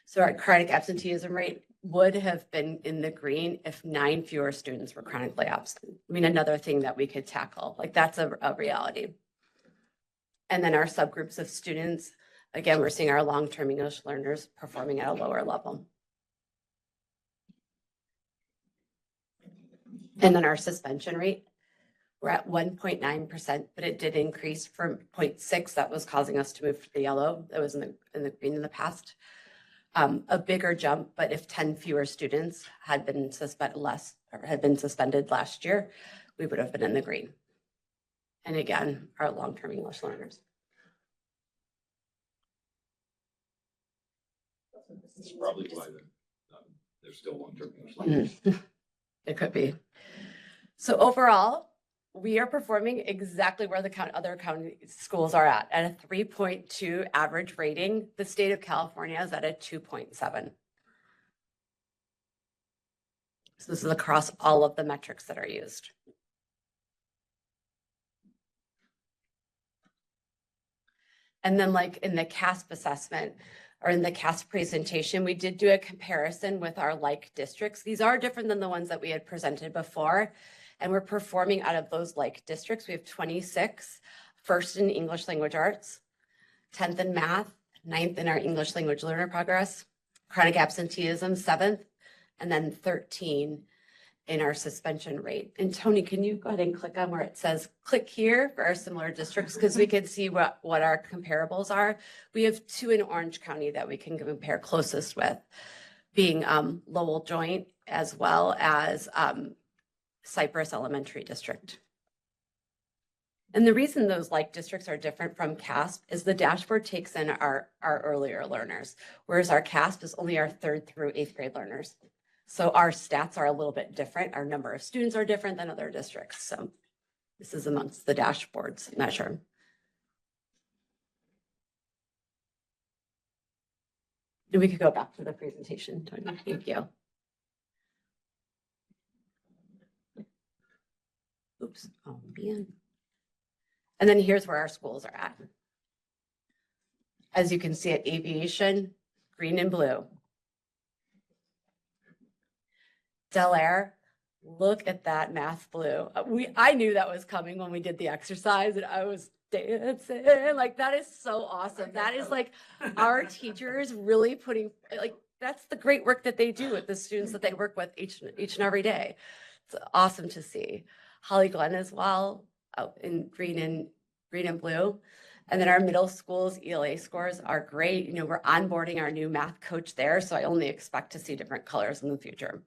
So our chronic absenteeism rate would have been in the green if 9 fewer students were chronically absent. I mean, another thing that we could tackle, like that's a reality. And then our subgroups of students, again, we're seeing our long-term English learners performing at a lower level. And then our suspension rate, we're at 1.9%, but it did increase from 0.6. That was causing us to move to the yellow. That was in the green in the past. A bigger jump, but if 10 fewer students had been suspended last year, we would have been in the green. And again, our long-term English learners. That's probably why they're still long-term English learners. It could be. So overall, we are performing exactly where the other county schools are at a 3.2 average rating. The state of California is at a 2.7. So this is across all of the metrics that are used. And then like in the CASP assessment or in the CASP presentation, we did do a comparison with our like districts. These are different than the ones that we had presented before. And we're performing out of those like districts. We have 26, first in English language arts, 10th in math, 9th in our English language learner progress, chronic absenteeism, 7th, and then 13 in our suspension rate. And Tony, can you go ahead and click on where it says click here for our similar districts, because we can see what our comparables are. We have 2 in Orange County that we can compare closest with, being Lowell Joint as well as Cypress Elementary District. And the reason those like districts are different from CASP is the dashboard takes in our earlier learners, whereas our CASP is only our 3rd through 8th grade learners. So our stats are a little bit different. Our number of students are different than other districts. So this is amongst the dashboards measure. And we could go back to the presentation, Tony. Thank you. Oops, oh man. And then here's where our schools are at. As you can see at aviation, green and blue. Del Air, look at that math blue. I knew that was coming when we did the exercise and I was dancing. Like that is so awesome. That is like our teachers really putting, like that's the great work that they do with the students that they work with each and every day. It's awesome to see. Holly Glen as well, in green and blue. And then our middle schools ELA scores are great. You know, we're onboarding our new math coach there, so I only expect to see different colors in the future.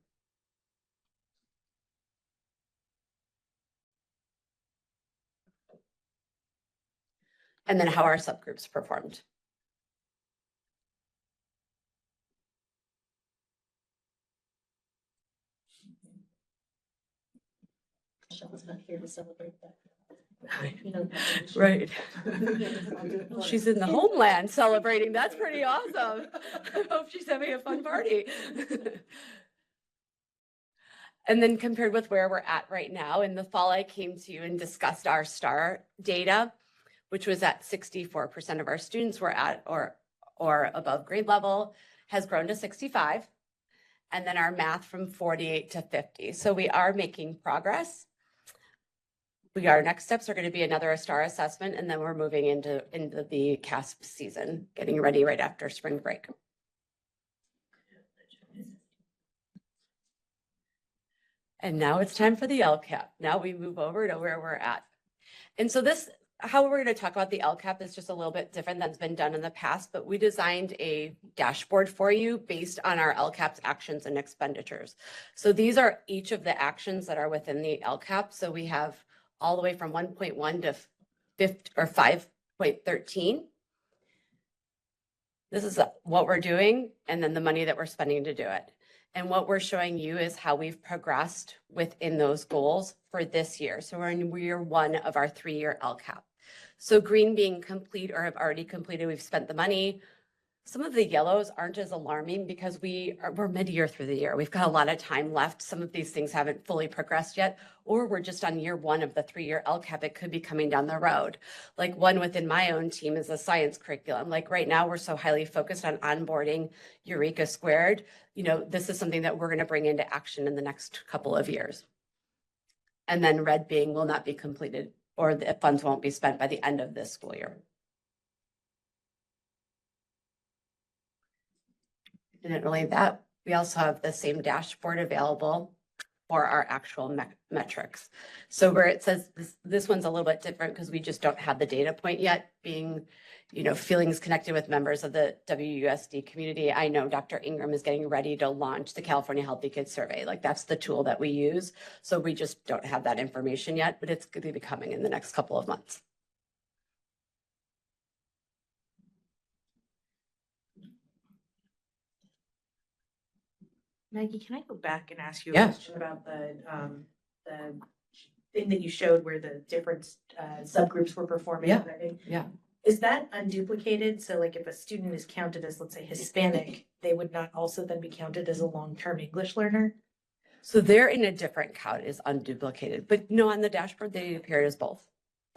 And then how our subgroups performed. Michelle's not here to celebrate that. Right. Well, she's in the homeland celebrating. That's pretty awesome. I hope she's having a fun party. And then compared with where we're at right now, in the fall, I came to you and discussed our STAR data, which was at 64% of our students were at or above grade level, has grown to 65. And then our math from 48 to 50. So we are making progress. Our next steps are going to be another STAR assessment, and then we're moving into the CASP season, getting ready right after spring break. And now it's time for the LCAP. Now we move over to where we're at. And so how we're going to talk about the LCAP is just a little bit different than's been done in the past, but we designed a dashboard for you based on our LCAP's actions and expenditures. So these are each of the actions that are within the LCAP. So we have all the way from 1.1 to 5.13. This is what we're doing and then the money that we're spending to do it. And what we're showing you is how we've progressed within those goals for this year. So we're in year 1 of our 3-year LCAP. So green being complete or have already completed, we've spent the money. Some of the yellows aren't as alarming because we're mid-year through the year. We've got a lot of time left. Some of these things haven't fully progressed yet, or we're just on year 1 of the 3-year LCAP. It could be coming down the road. Like one within my own team is a science curriculum. Like right now, we're so highly focused on onboarding Eureka Squared. You know, this is something that we're going to bring into action in the next couple of years. And then red being will not be completed, or the funds won't be spent by the end of this school year. And really that, we also have the same dashboard available for our actual metrics. So where it says this one's a little bit different because we just don't have the data point yet, being, you know, feelings connected with members of the WUSD community. I know Dr. Ingram is getting ready to launch the California Healthy Kids Survey. Like that's the tool that we use. So we just don't have that information yet, but it's going to be coming in the next couple of months. Maggie, can I go back and ask you a Yeah. question about the thing that you showed where the different subgroups were performing? Yeah. Right? Yeah. Is that unduplicated? So like if a student is counted as, let's say, Hispanic, they would not also then be counted as a long-term English learner? So they're in a different count is unduplicated, but no, on the dashboard, they appear as both.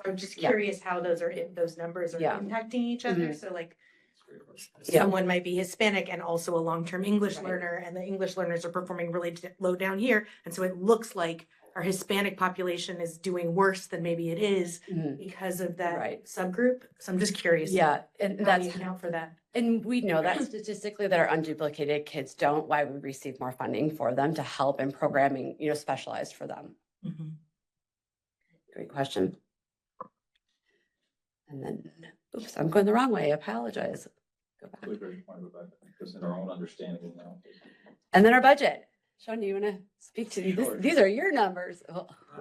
I'm just Yeah. curious how those numbers are Yeah. impacting each other. Mhm. So like Yeah. someone might be Hispanic and also a long-term English Right. learner, and the English learners are performing really low down here. And so it looks like our Hispanic population is doing worse than maybe it is Mhm. because of that Right. subgroup. So I'm just curious. Yeah, and How do that's you account for that? And we know that statistically that our unduplicated kids don't, why we receive more funding for them to help in programming, you know, specialized for them. Mhm. Great question. And then, oops, I'm going the wrong way. I apologize. Go back. Just in our own understanding now. And then our budget. Sean, do you want to speak to Sure. these are your numbers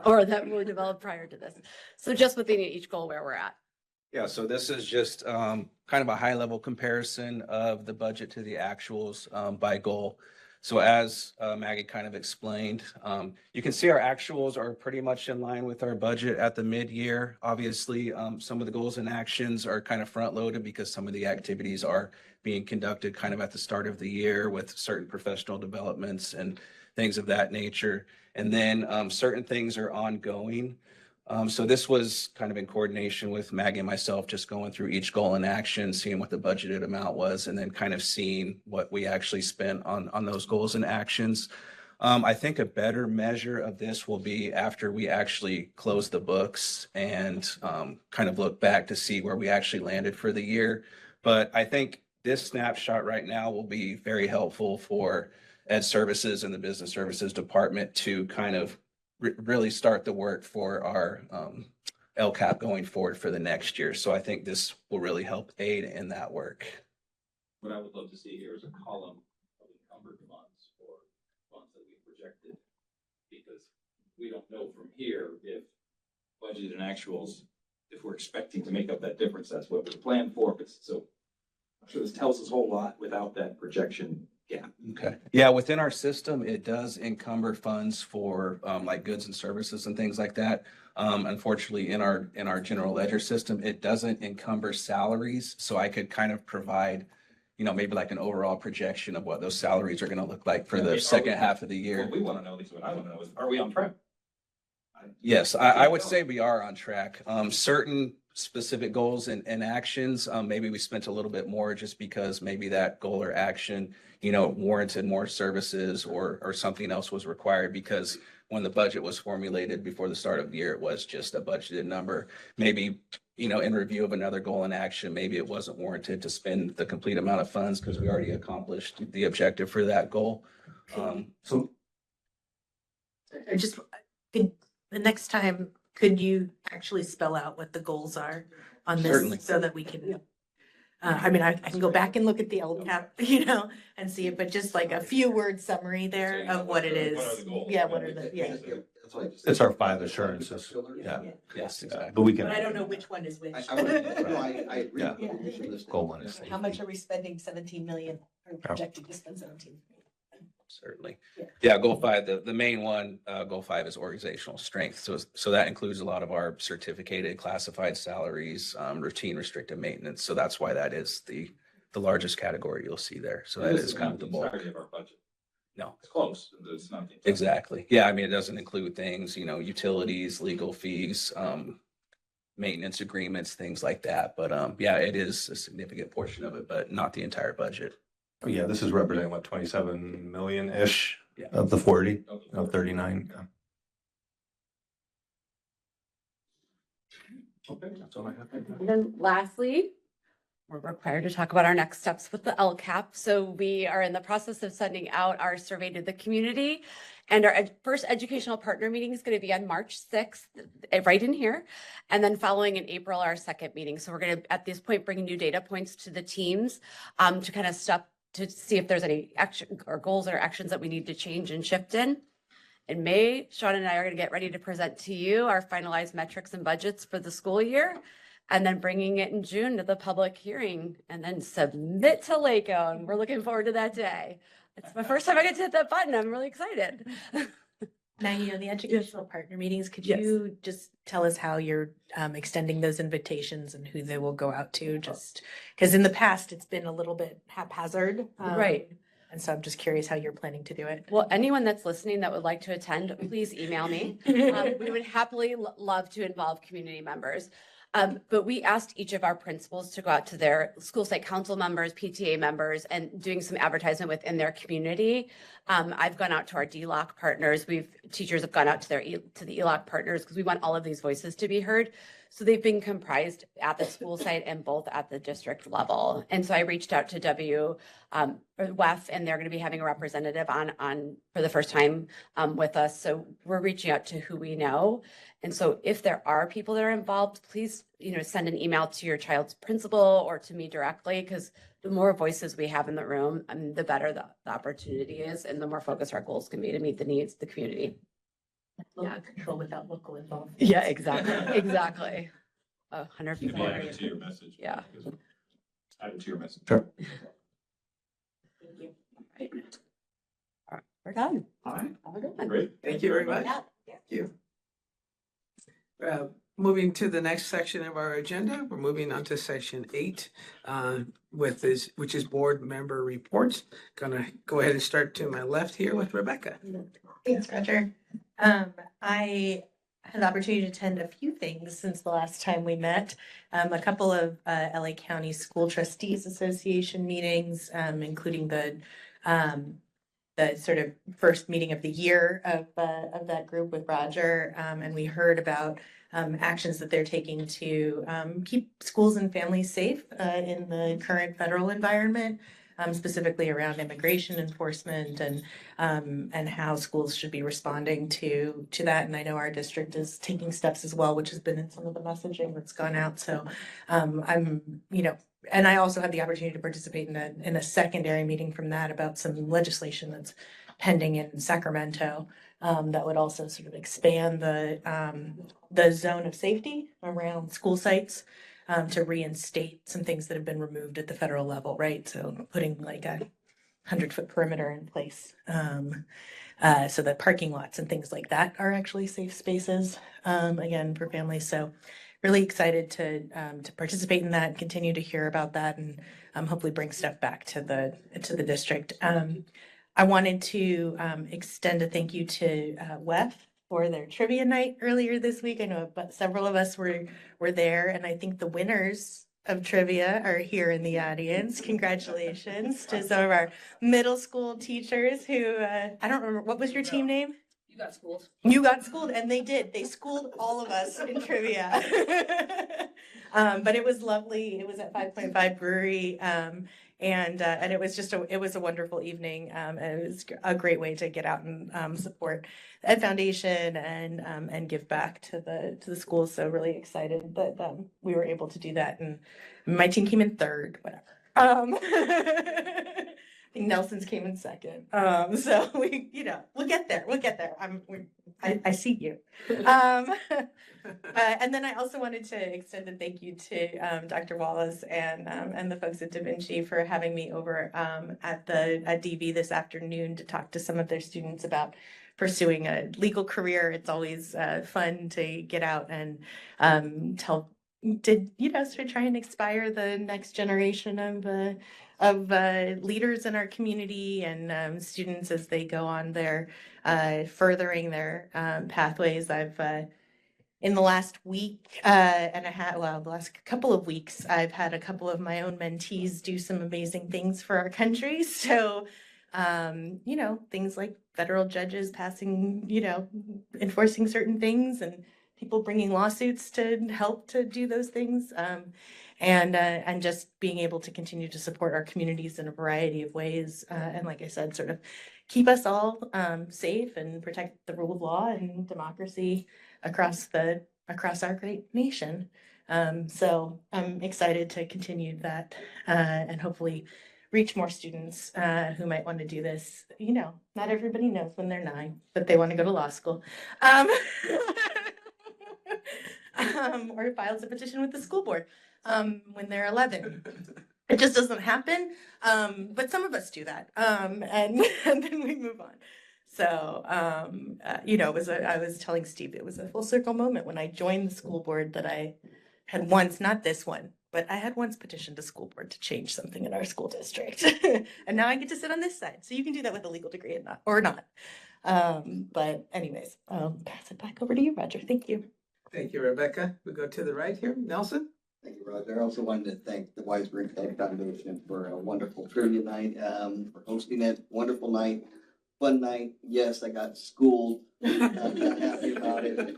or that were developed prior to this. So just within each goal where we're at. Yeah, so this is just kind of a high level comparison of the budget to the actuals by goal. So as Maggie kind of explained, you can see our actuals are pretty much in line with our budget at the mid-year. Obviously, some of the goals and actions are kind of front loaded because some of the activities are being conducted kind of at the start of the year with certain professional developments and things of that nature. And then certain things are ongoing. So this was kind of in coordination with Maggie and myself, just going through each goal and action, seeing what the budgeted amount was, and then kind of seeing what we actually spent on those goals and actions. I think a better measure of this will be after we actually close the books and kind of look back to see where we actually landed for the year. But I think this snapshot right now will be very helpful for Ed Services and the Business Services Department to kind of really start the work for our LCAP going forward for the next year. So I think this will really help aid in that work. What I would love to see here is a column of encumbered funds or funds that we projected. Because we don't know from here if budget and actuals, if we're expecting to make up that difference, that's what we're planned for. But so I'm sure this tells us a whole lot without that projection gap. Okay. Yeah, within our system, it does encumber funds for like goods and services and things like that. Unfortunately, in our general ledger system, it doesn't encumber salaries. So I could kind of provide, you know, maybe like an overall projection of what those salaries are going to look like for the second half of the year. What we want to know, at least what I want to know is, are we on track? Yes, I would say we are on track. Certain specific goals and actions, maybe we spent a little bit more just because maybe that goal or action, you know, warranted more services or something else was required because when the budget was formulated before the start of the year, it was just a budgeted number. Maybe, you know, in review of another goal and action, maybe it wasn't warranted to spend the complete amount of funds because we already accomplished the objective for that goal. So I just, the next time, could you actually spell out what the goals are on this? Certainly. So that we can, I mean, I can go back and look at the LCAP, you know, and see it, but just like a few word summary there of what it is. What are the goals? Yeah, what are the, yeah. it's our 5 assurances. Yeah, yes, exactly. But we But I don't know which one is which. I agree. Yeah. Yeah. Goal one is. How much are we spending 17 million, or projecting to spend 17? Certainly. Yeah, goal 5, the main one, goal 5 is organizational strength. So that includes a lot of our certificated classified salaries, routine restricted maintenance. So that's why that is the largest category you'll see there. So that is kind of the bulk. entirety of our budget. No. It's close, it's not. Exactly. Yeah, I mean, it doesn't include things, utilities, legal fees, maintenance agreements, things like that. But yeah, it is a significant portion of it, but not the entire budget. Oh, yeah, this is representing what, 27 million-ish Yeah. of the 40, of 39. Yeah. Okay, that's all I have. And then lastly, we're required to talk about our next steps with the LCAP. So we are in the process of sending out our survey to the community. And our first educational partner meeting is going to be on March 6th, right in here. And then following in April, our second meeting. So we're going to, at this point, bring new data points to the teams to kind of to see if there's any action or goals or actions that we need to change and shift in. In May, Sean and I are going to get ready to present to you our finalized metrics and budgets for the school year, and then bringing it in June to the public hearing and then submit to LACO. And we're looking forward to that day. It's my first time I get to hit that button. I'm really excited. Maggie, on the educational partner meetings, could Yes. you just tell us how you're extending those invitations and who they will go out to? Just because in the past, it's been a little bit haphazard. Right. And so I'm just curious how you're planning to do it. Well, anyone that's listening that would like to attend, please email me. We would happily love to involve community members. But we asked each of our principals to go out to their school site council members, PTA members, and doing some advertisement within their community. I've gone out to our DLOC partners. Teachers have gone out to the ELOC partners because we want all of these voices to be heard. So they've been comprised at the school site and both at the district level. And so I reached out to WEF, and they're going to be having a representative on for the first time with us. So we're reaching out to who we know. And so if there are people that are involved, please, send an email to your child's principal or to me directly, because the more voices we have in the room, the better the opportunity is and the more focused our goals can be to meet the needs of the community. Local control without local involvement. Yeah, exactly. Exactly. 100 You people. can add it to your message. Yeah. Add it to your message. Sure. Thank you. All right, we're done. All right. Have a good one. Great. Thank you very much. Yeah. Thank you. Moving to the next section of our agenda, we're moving on to section 8 which is board member reports. Gonna go ahead and start to my left here with Rebecca. Thanks, Roger. I had the opportunity to attend a few things since the last time we met. A couple of LA County School Trustees Association meetings, including the sort of first meeting of the year of that group with Roger. And we heard about actions that they're taking to keep schools and families safe in the current federal environment. Specifically around immigration enforcement and how schools should be responding to that. And I know our district is taking steps as well, which has been in some of the messaging that's gone out. So and I also had the opportunity to participate in a secondary meeting from that about some legislation that's pending in Sacramento that would also sort of expand the zone of safety around school sites. To reinstate some things that have been removed at the federal level, right? So putting like a 100-foot perimeter in place so that parking lots and things like that are actually safe spaces, again, for families. So really excited to participate in that, continue to hear about that, and hopefully bring stuff back to the district. I wanted to extend a thank you to WEF for their trivia night earlier this week. I know several of us were there, and I think the winners of trivia are here in the audience. Congratulations to some of our middle school teachers who, I don't remember, what was your team name? You got schooled. You got schooled, and they did. They schooled all of us in trivia. But it was lovely. It was at 5.5 Brewery. And it was just it was a wonderful evening. And it was a great way to get out and support the Ed Foundation and give back to the schools. So really excited that we were able to do that. And my team came in third, whatever. I think Nelson's came in second. So we'll get there. We'll get there. I see you. And then I also wanted to extend a thank you to Dr. Wallace and the folks at Da Vinci for having me over at DV this afternoon to talk to some of their students about pursuing a legal career. It's always fun to get out and sort of try and inspire the next generation of leaders in our community and students as they go on their furthering their pathways. I've in the last week and a half, well, the last couple of weeks, I've had a couple of my own mentees do some amazing things for our country. So, things like federal judges passing, enforcing certain things and people bringing lawsuits to help to do those things. And just being able to continue to support our communities in a variety of ways. And like I said, sort of keep us all safe and protect the rule of law and democracy across our great nation. So I'm excited to continue that and hopefully reach more students who might want to do this. Not everybody knows when they're 9, but they want to go to law school. Or files a petition with the school board when they're 11. It just doesn't happen. But some of us do that. And then we move on. So, I was telling Steve, it was a full circle moment when I joined the school board that I had once, not this one, but I had once petitioned a school board to change something in our school district. And now I get to sit on this side. So you can do that with a legal degree or not. But anyways, I'll pass it back over to you, Roger. Thank you. Thank you, Rebecca. We go to the right here. Nelson? Thank you, Roger. I also wanted to thank the Weisberg Foundation for a wonderful trivia night, for hosting it. Wonderful night, fun night. Yes, I got schooled. I'm not happy about it.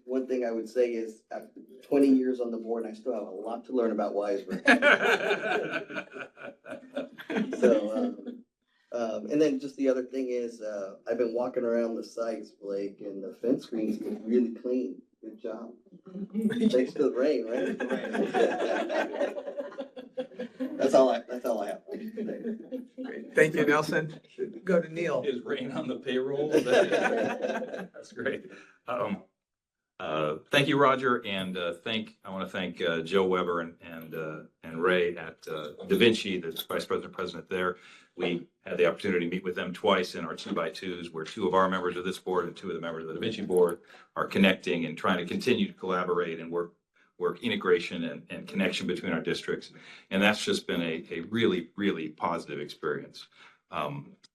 One thing I would say is after 20 years on the board, I still have a lot to learn about Weisberg. And then just the other thing is, I've been walking around the sites, Blake, and the fence screens look really clean. Good job. Thanks to the rain, right? That's all I have. Great. Thank you, Nelson. Go to Neil. Is rain on the payroll? That's great. Thank you, Roger, and I want to thank Joe Weber and Ray at Da Vinci, the vice president there. We had the opportunity to meet with them twice in our 2x2s, where 2 of our members of this board and 2 of the members of the Da Vinci board are connecting and trying to continue to collaborate and work integration and connection between our districts. And that's just been a really, really positive experience.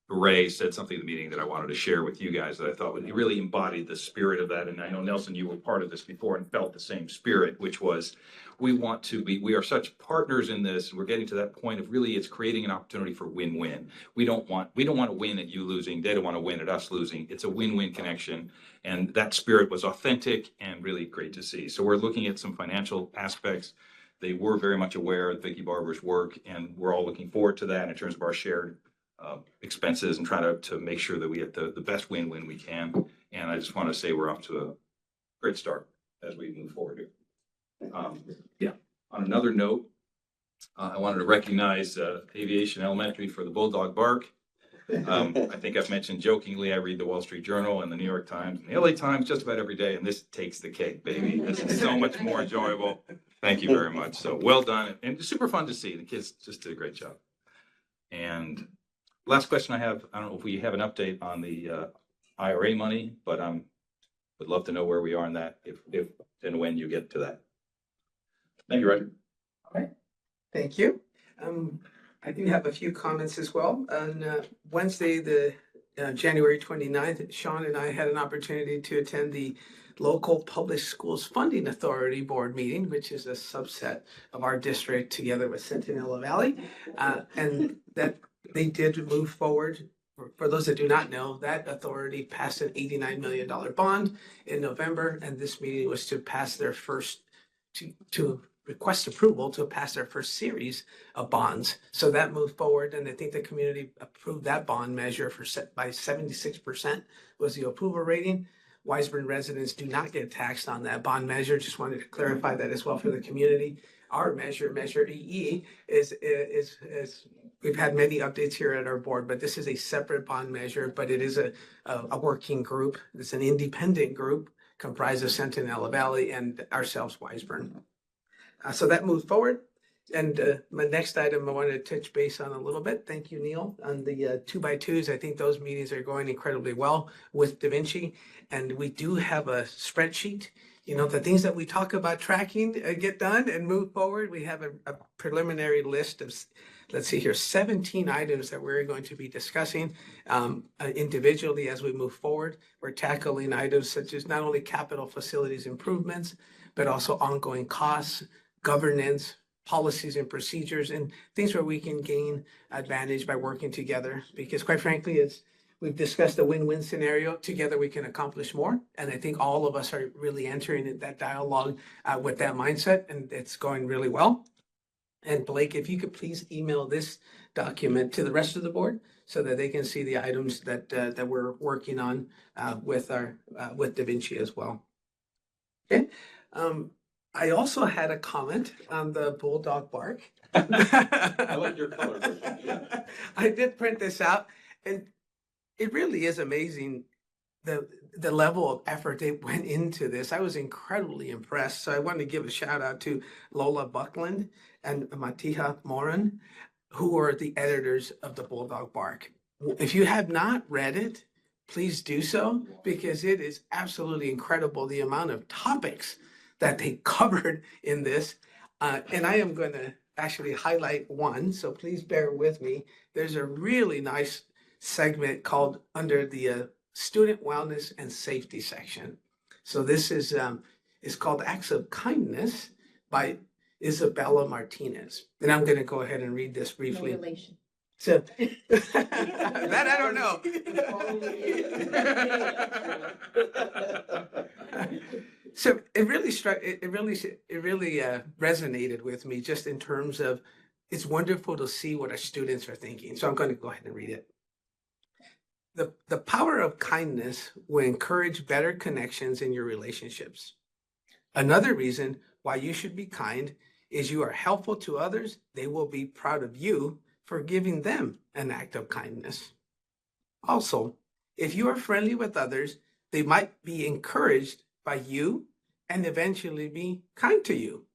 Ray said something in the meeting that I wanted to share with you guys that I thought really embodied the spirit of that. And I know, Nelson, you were part of this before and felt the same spirit, which was we are such partners in this. We're getting to that point of really it's creating an opportunity for win-win. We don't want to win at you losing. They don't want to win at us losing. It's a win-win connection. And that spirit was authentic and really great to see. So we're looking at some financial aspects. They were very much aware of Vicki Barber's work, and we're all looking forward to that in terms of our shared expenses and trying to make sure that we get the best win-win we can. And I just want to say we're off to a great start as we move forward here. On another note, I wanted to recognize Aviation Elementary for the Bulldog Bark. I think I've mentioned jokingly, I read the Wall Street Journal and the New York Times and the LA Times just about every day, and this takes the cake, baby. This is so much more enjoyable. Thank you very much. So well done, and super fun to see. The kids just did a great job. And last question I have, I don't know if we have an update on the IRA money, but would love to know where we are in that if and when you get to that. Thank you, Roger. All right. Thank you. I do have a few comments as well. On Wednesday, the January 29th, Sean and I had an opportunity to attend the local public schools funding authority board meeting, which is a subset of our district together with Centinela Valley. And that they did move forward. For those that do not know, that authority passed an $89 million bond in November, and this meeting was to pass their first, to request approval to pass their first series of bonds. So that moved forward, and I think the community approved that bond measure by 76% was the approval rating. Weisberg residents do not get taxed on that bond measure. Just wanted to clarify that as well for the community. Our measure EE, is we've had many updates here at our board, but this is a separate bond measure, but it is a working group. It's an independent group comprised of Centinela Valley and ourselves, Wiseburn. So that moved forward. And my next item I wanted to touch base on a little bit. Thank you, Neil, on the 2x2s. I think those meetings are going incredibly well with Da Vinci. And we do have a spreadsheet. You know, the things that we talk about tracking get done and move forward. We have a preliminary list of, let's see here, 17 items that we're going to be discussing individually as we move forward. We're tackling items such as not only capital facilities improvements, but also ongoing costs, governance, policies and procedures, and things where we can gain advantage by working together. Because quite frankly, we've discussed a win-win scenario. Together we can accomplish more. And I think all of us are really entering that dialogue with that mindset, and it's going really well. And Blake, if you could please email this document to the rest of the board so that they can see the items that we're working on with Da Vinci as well. Okay. I also had a comment on the bulldog bark. I like your color version, yeah. I did print this out, and it really is amazing the level of effort they went into this. I was incredibly impressed. So I want to give a shout out to Lola Buckland and Matiha Moran, who are the editors of the Bulldog Bark. If you have not read it, please do so, because it is absolutely incredible the amount of topics that they covered in this. And I am going to actually highlight one, so please bear with me. There's a really nice segment called under the student wellness and safety section. So this is called Acts of Kindness by Isabella Martinez. And I'm going to go ahead and read this briefly. No relation. So that I don't know. So it really resonated with me, just in terms of it's wonderful to see what our students are thinking. So I'm going to go ahead and read it. The power of kindness will encourage better connections in your relationships. Another reason why you should be kind is you are helpful to others. They will be proud of you for giving them an act of kindness. Also, if you are friendly with others, they might be encouraged by you and eventually be kind to you.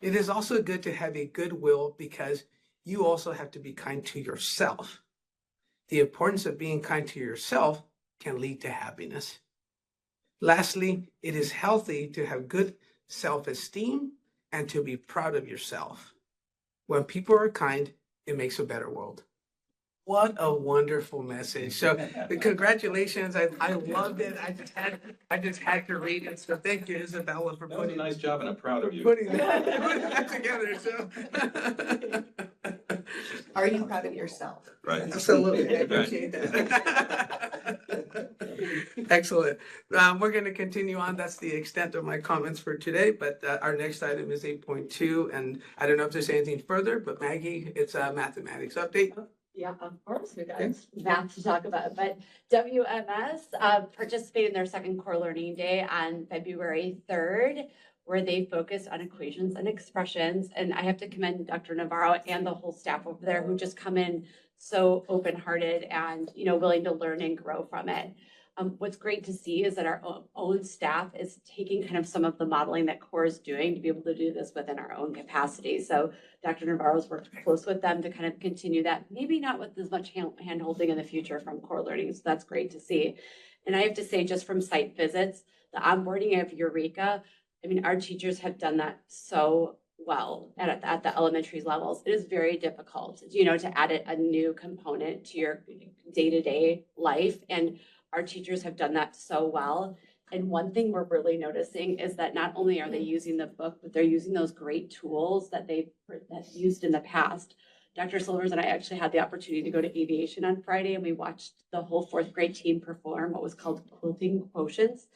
It is also good to have a goodwill because you also have to be kind to yourself. The importance of being kind to yourself can lead to happiness. Lastly, it is healthy to have good self-esteem and to be proud of yourself. When people are kind, it makes a better world. What a wonderful message. So congratulations. I loved it. I just had to read it. So thank you, Isabella, for That was a nice job, and I'm proud of you. putting that together. So Are you proud of yourself? Right. absolutely, I appreciate that. Excellent. We're going to continue on. That's the extent of my comments for today, but our next item is 8.2. And I don't know if there's anything further, but Maggie, it's a mathematics update. Yeah, of course, we got math to talk about, but WMS participated in their second core learning day on February 3rd, where they focused on equations and expressions. And I have to commend Dr. Navarro and the whole staff over there who just come in so open-hearted and, willing to learn and grow from it. What's great to see is that our own staff is taking kind of some of the modeling that CORE is doing to be able to do this within our own capacity. So Dr. Navarro's worked close with them to kind of continue that, maybe not with as much hand-holding in the future from core learning. So that's great to see. And I have to say, just from site visits, the onboarding of Eureka, our teachers have done that so well at the elementary levels. It is very difficult, to add a new component to your day-to-day life. And our teachers have done that so well. And one thing we're really noticing is that not only are they using the book, but they're using those great tools that they've used in the past. Dr. Silvers and I actually had the opportunity to go to aviation on Friday, and we watched the whole fourth grade team perform what was called quilting quotients.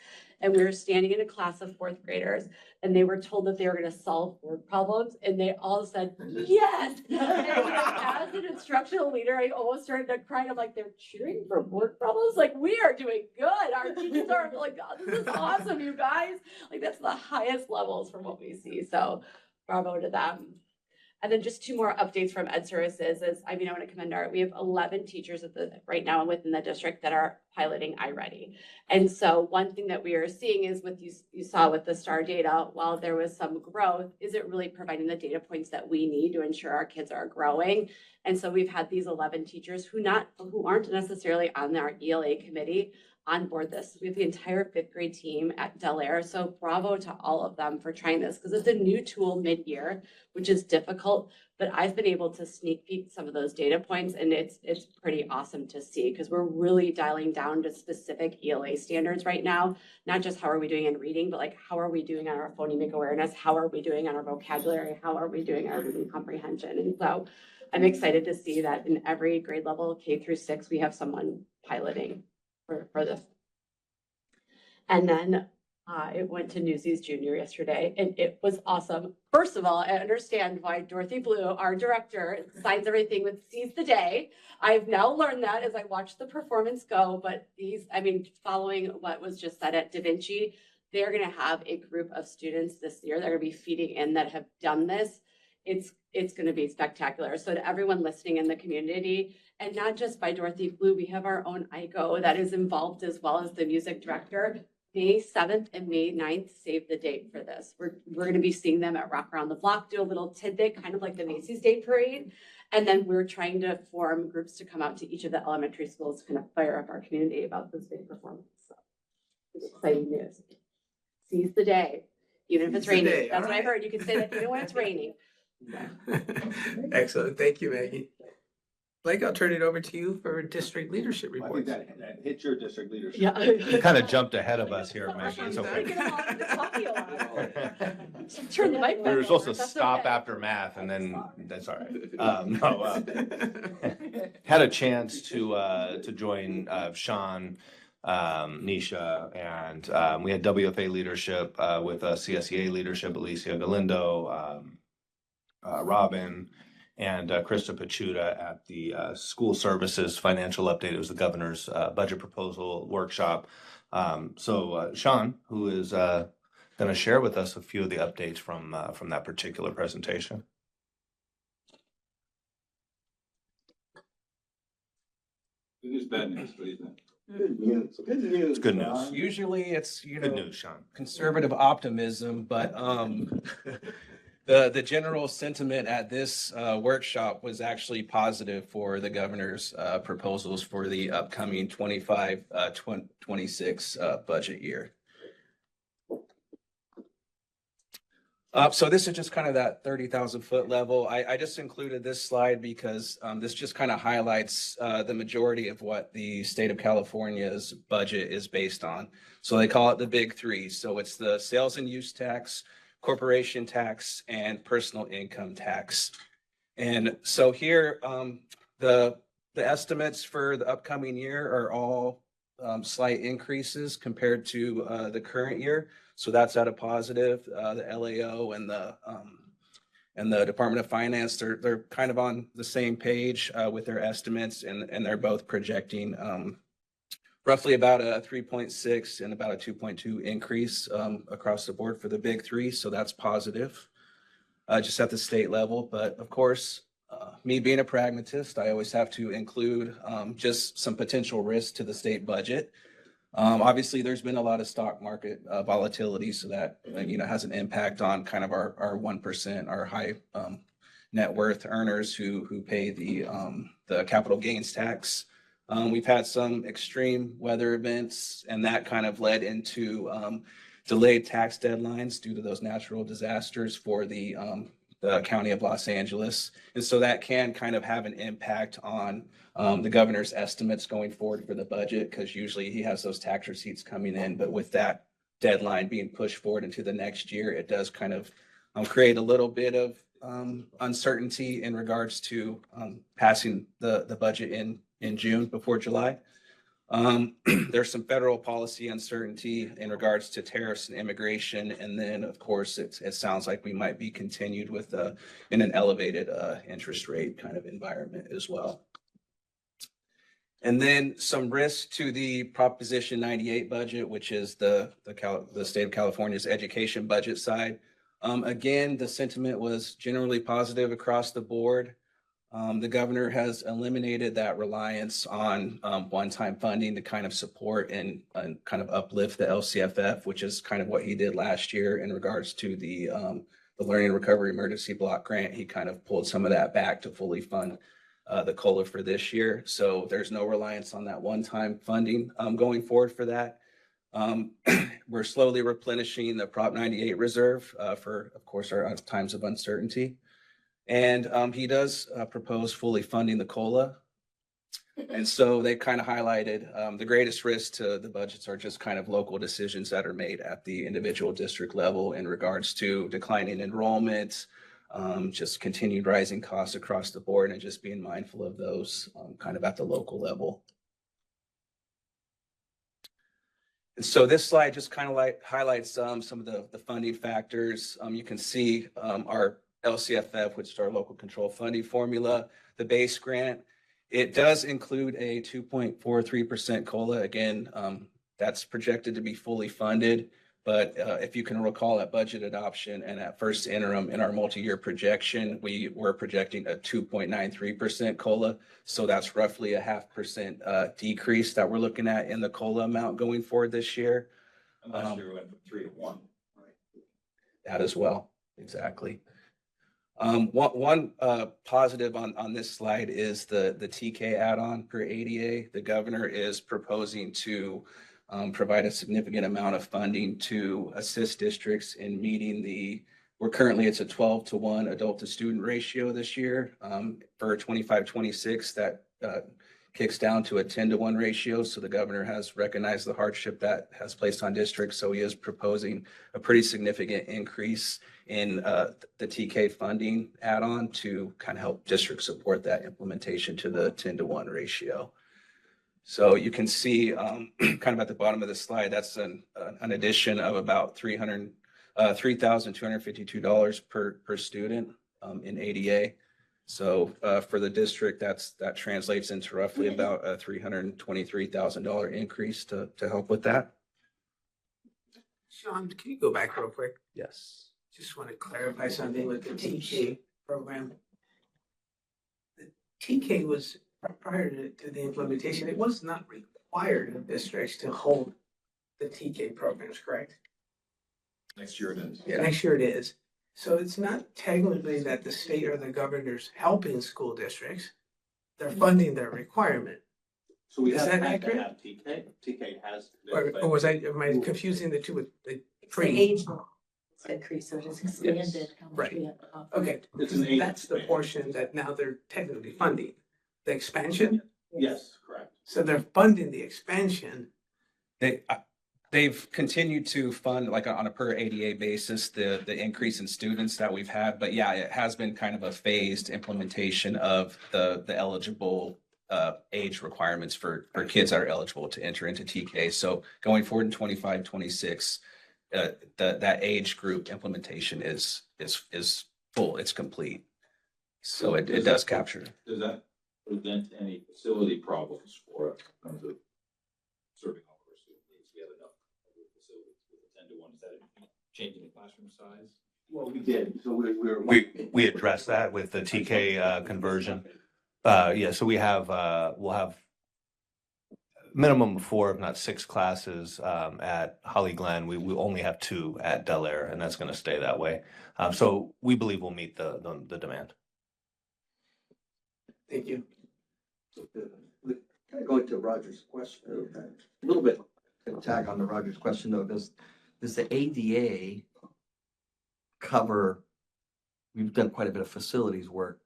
And we were standing in a class of fourth graders, and they were told that they were going to solve word problems, and they all said, yes! And as an instructional leader, I almost started to cry. I'm like, they're cheering for word problems? Like, we are doing good. Our teachers are like, oh, this is awesome, you guys. Like, that's the highest levels from what we see. So bravo to them. And then just two more updates from Ed Services is, I want to commend we have 11 teachers right now within the district that are piloting iReady. And so one thing that we are seeing is with you saw with the STAR data, while there was some growth, is it really providing the data points that we need to ensure our kids are growing? And so we've had these 11 teachers who aren't necessarily on our ELA committee on board this. We have the entire 5th grade team at Del Air. So bravo to all of them for trying this because it's a new tool mid-year, which is difficult, but I've been able to sneak peek some of those data points and it's pretty awesome to see because we're really dialing down to specific ELA standards right now, not just how are we doing in reading, but like how are we doing on our phonemic awareness? How are we doing on our vocabulary? How are we doing our reading comprehension? And so I'm excited to see that in every grade level, K through 6, we have someone piloting for this. And then it went to Newsies Junior yesterday and it was awesome. First of all, I understand why Dorothy Blue, our director, signs everything with seize the day. I've now learned that as I watch the performance go, but following what was just said at Da Vinci, they're gonna have a group of students this year that are gonna be feeding in that have done this. It's gonna be spectacular. So to everyone listening in the community, and not just by Dorothy Blue, we have our own ICO that is involved as well as the music director. May 7th and May 9th, save the date for this. We're going to be seeing them at Rock Around the Block, do a little tidbit, kind of like the Macy's Day Parade. And then we're trying to form groups to come out to each of the elementary schools to kind of fire up our community about this big performance. So it's exciting news. Seize the day, even if it's raining. That's what I heard. You can say that even when it's raining. Excellent. Thank you, Maggie. Blake, I'll turn it over to you for district leadership I think reports. that hits your district leadership. Yeah. You kind of jumped ahead of us here, Maggie. It's I'm okay. thinking about the talkie a lot. Turn the mic We back were supposed over. to That's stop okay. after math and then that's all right. Had a chance to join Sean, Nisha, and we had WFA leadership with CSEA leadership, Alicia Galindo, Robin, and Krista Pachuta at the school services financial update. It was the governor's budget proposal workshop. So Sean, who is going to share with us a few of the updates from that particular presentation. Good news, bad news, what do you think? Good news. Good news. It's good news. Usually it's, Good news, Sean. conservative optimism, but the general sentiment at this workshop was actually positive for the governor's proposals for the upcoming 26 budget year. So this is just kind of that 30,000 foot level. I just included this slide because this just kind of highlights the majority of what the state of California's budget is based on. So they call it the big three. So it's the sales and use tax, corporation tax, and personal income tax. And so here, the estimates for the upcoming year are all slight increases compared to the current year. So that's at a positive. The LAO and the Department of Finance, they're kind of on the same page with their estimates, and they're both projecting roughly about a 3.6 and about a 2.2 increase across the board for the big three. So that's positive, just at the state level. But of course, me being a pragmatist, I always have to include just some potential risk to the state budget. Obviously, there's been a lot of stock market volatility, so that has an impact on kind of our 1%, our high net worth earners who pay the capital gains tax. We've had some extreme weather events, and that kind of led into delayed tax deadlines due to those natural disasters for the County of Los Angeles. And so that can kind of have an impact on the governor's estimates going forward for the budget, because usually he has those tax receipts coming in, but with that deadline being pushed forward into the next year, it does kind of create a little bit of uncertainty in regards to passing the budget in June before July. There's some federal policy uncertainty in regards to tariffs and immigration. And then, of course, it sounds like we might be continued with in an elevated interest rate kind of environment as well. And then some risk to the Proposition 98 budget, which is the state of California's education budget side. Again, the sentiment was generally positive across the board. The governor has eliminated that reliance on one-time funding to kind of support and kind of uplift the LCFF, which is kind of what he did last year in regards to the Learning and Recovery Emergency Block Grant. He kind of pulled some of that back to fully fund the COLA for this year. So there's no reliance on that one-time funding going forward for that. We're slowly replenishing the Prop 98 reserve for, of course, our times of uncertainty. And he does propose fully funding the COLA. And so they kind of highlighted the greatest risk to the budgets are just kind of local decisions that are made at the individual district level in regards to declining enrollment, just continued rising costs across the board, and just being mindful of those kind of at the local level. And so this slide just kind of like highlights some of the funding factors. You can see our LCFF, which is our local control funding formula, the base grant. It does include a 2.43% COLA. Again, that's projected to be fully funded. But if you can recall at budget adoption and at first interim in our multi-year projection, we were projecting a 2.93% COLA. So that's roughly a 0.5% decrease that we're looking at in the COLA amount going forward this year. And last year we went from 3 to 1. That as well, exactly. One positive on this slide is the TK add-on per ADA. The governor is proposing to provide a significant amount of funding to assist districts in meeting we're currently, it's a 12-to-1 adult to student ratio this year. For 25-26, that kicks down to a 10-to-1 ratio. So the governor has recognized the hardship that has placed on districts. So he is proposing a pretty significant increase in the TK funding add-on to kind of help districts support that implementation to the 10-to-1 ratio. So you can see kind of at the bottom of the slide, that's an addition of about $3,252 per student in ADA. So for the district, that translates into roughly about a $323,000 increase to help with that. Sean, can you go back real quick? Yes. Just want to clarify something with the TK program. The TK was prior to the implementation, it was not required of districts to hold the TK programs, correct? Next year it is. Yeah, next year it is. So it's not technically that the state or the governor's helping school districts. They're funding their requirement. So we Is haven't that had to accurate? have TK. TK has. Or was am I confusing the two with the pre? age increase, so it is expanded. how much Right. we have to offer. Okay, It's an age that's the expansion. portion that now they're technically funding, the expansion. Yes, correct. So they're funding the expansion. They've continued to fund like on a per ADA basis, the increase in students that we've had. But yeah, it has been kind of a phased implementation of the eligible age requirements for kids that are eligible to enter into TK. So going forward in 25-26, that age group implementation is full, it's complete. So it does capture. Does that prevent any facility problems for us in terms of serving all of our student needs? We have enough facilities with a 10-to-1. Is that changing the classroom size? Well, we did. So we're. We addressed that with the TK conversion. Yeah, so we'll have minimum of 4, if not 6 classes at Holly Glen. We only have 2 at Del Air, and that's going to stay that way. So we believe we'll meet the demand. Thank you. Kind of going to Roger's question, a little bit to tag on to Roger's question though, does the ADA cover, we've done quite a bit of facilities work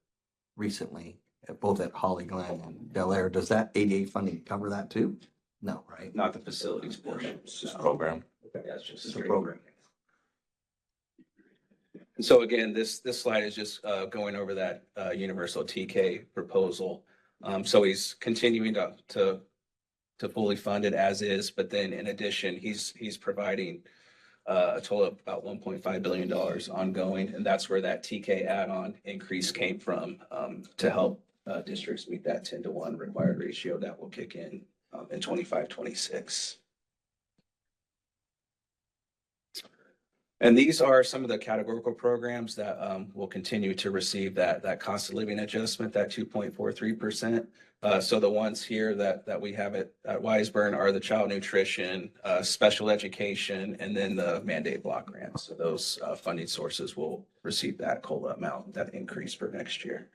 recently, both at Holly Glen and Del Air. Does that ADA funding cover that too? No, right? Not the facilities portion. It's just program. Yeah, it's just It's a program. And so again, this slide is just going over that universal TK proposal. So he's continuing to fully fund it as is, but then in addition, he's providing a total of about $1.5 billion ongoing, and that's where that TK add-on increase came from to help districts meet that 10-to-1 required ratio that will kick in 25-26. And these are some of the categorical programs that will continue to receive that cost of living adjustment, that 2.43%. So the ones here that we have at Wiseburn are the child nutrition, special education, and then the mandate block grants. So those funding sources will receive that COLA amount, that increase for next year.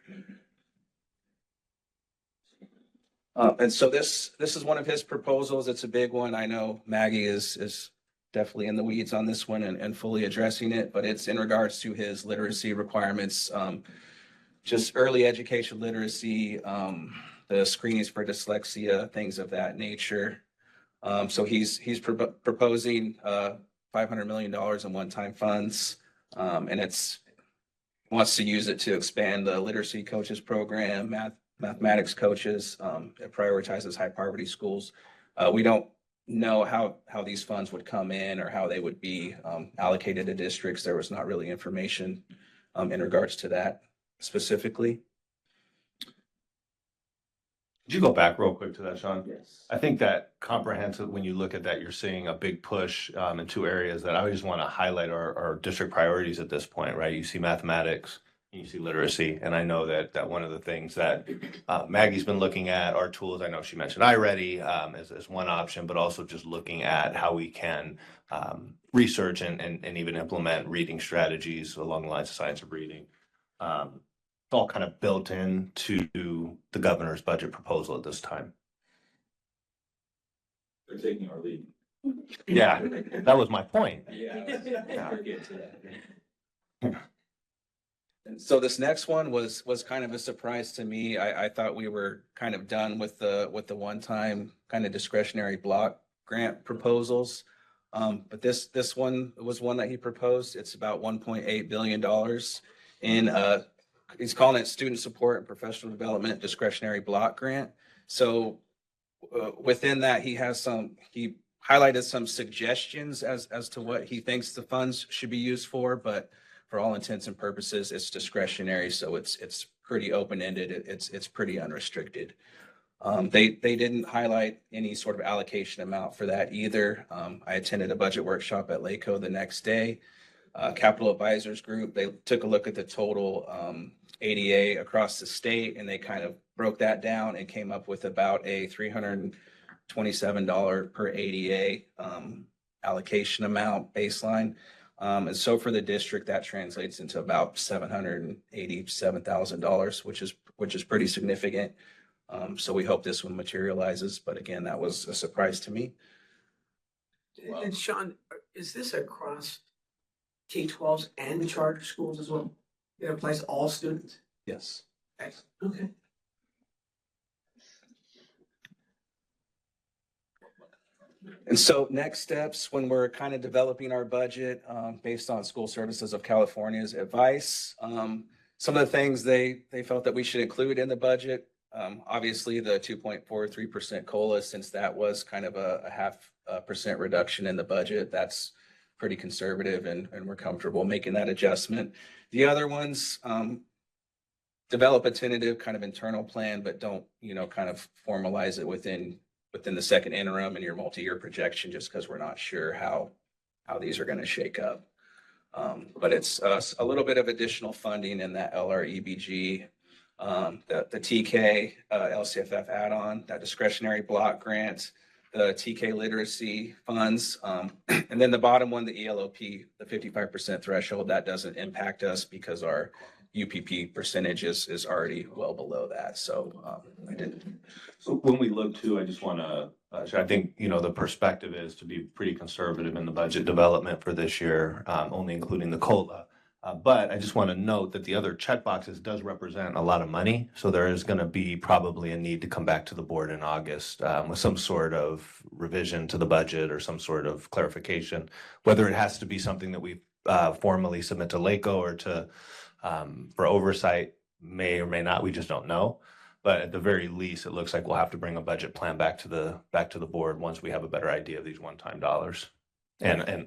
And so this is one of his proposals. It's a big one. I know Maggie is definitely in the weeds on this one and fully addressing it, but it's in regards to his literacy requirements, just early education literacy, the screenings for dyslexia, things of that nature. So he's proposing $500 million in one-time funds, and wants to use it to expand the literacy coaches program, mathematics coaches. It prioritizes high poverty schools. We don't know how these funds would come in or how they would be allocated to districts. There was not really information in regards to that specifically. Could you go back real quick to that, Sean? Yes. I think that comprehensive, when you look at that, you're seeing a big push in two areas that I just want to highlight our district priorities at this point, right? You see mathematics, you see literacy, and I know that one of the things that Maggie's been looking at are tools. I know she mentioned iReady as one option, but also just looking at how we can research and even implement reading strategies along the lines of science of reading. It's all kind of built into the governor's budget proposal at this time. They're taking our lead. Yeah, that was my point. Yeah. So this next one was kind of a surprise to me. I thought we were kind of done with the one-time kind of discretionary block grant proposals. But this one was one that he proposed. It's about $1.8 billion in he's calling it student support and professional development discretionary block grant. So within that, he highlighted some suggestions as to what he thinks the funds should be used for, but for all intents and purposes, it's discretionary. So it's pretty open-ended. It's pretty unrestricted. They didn't highlight any sort of allocation amount for that either. I attended a budget workshop at LACO the next day. Capital Advisors Group, they took a look at the total ADA across the state, and they kind of broke that down and came up with about a $327 per ADA allocation amount baseline. And so for the district, that translates into about $787,000, which is pretty significant. So we hope this one materializes, but again, that was a surprise to me. And Sean, is this across K-12s and charter schools as well? It applies to all students? Yes. Excellent. Okay. And so next steps, when we're kind of developing our budget based on School Services of California's advice, some of the things they felt that we should include in the budget, obviously the 2.43% COLA, since that was kind of a 0.5% reduction in the budget, that's pretty conservative and we're comfortable making that adjustment. The other ones, develop a tentative kind of internal plan, but don't, kind of formalize it within the second interim and your multi-year projection, just because we're not sure how these are going to shake up. But it's a little bit of additional funding in that LREBG, the TK LCFF add-on, that discretionary block grant, the TK literacy funds, and then the bottom one, the ELOP, the 55% threshold, that doesn't impact us because our UPP percentage is already well below that. So I didn't. So when we look to, I just want to, I think, the perspective is to be pretty conservative in the budget development for this year, only including the COLA. But I just want to note that the other checkboxes does represent a lot of money. So there is going to be probably a need to come back to the board in August with some sort of revision to the budget or some sort of clarification, whether it has to be something that we formally submit to LACO or to for oversight, may or may not, we just don't know. But at the very least, it looks like we'll have to bring a budget plan back to the board once we have a better idea of these one-time dollars and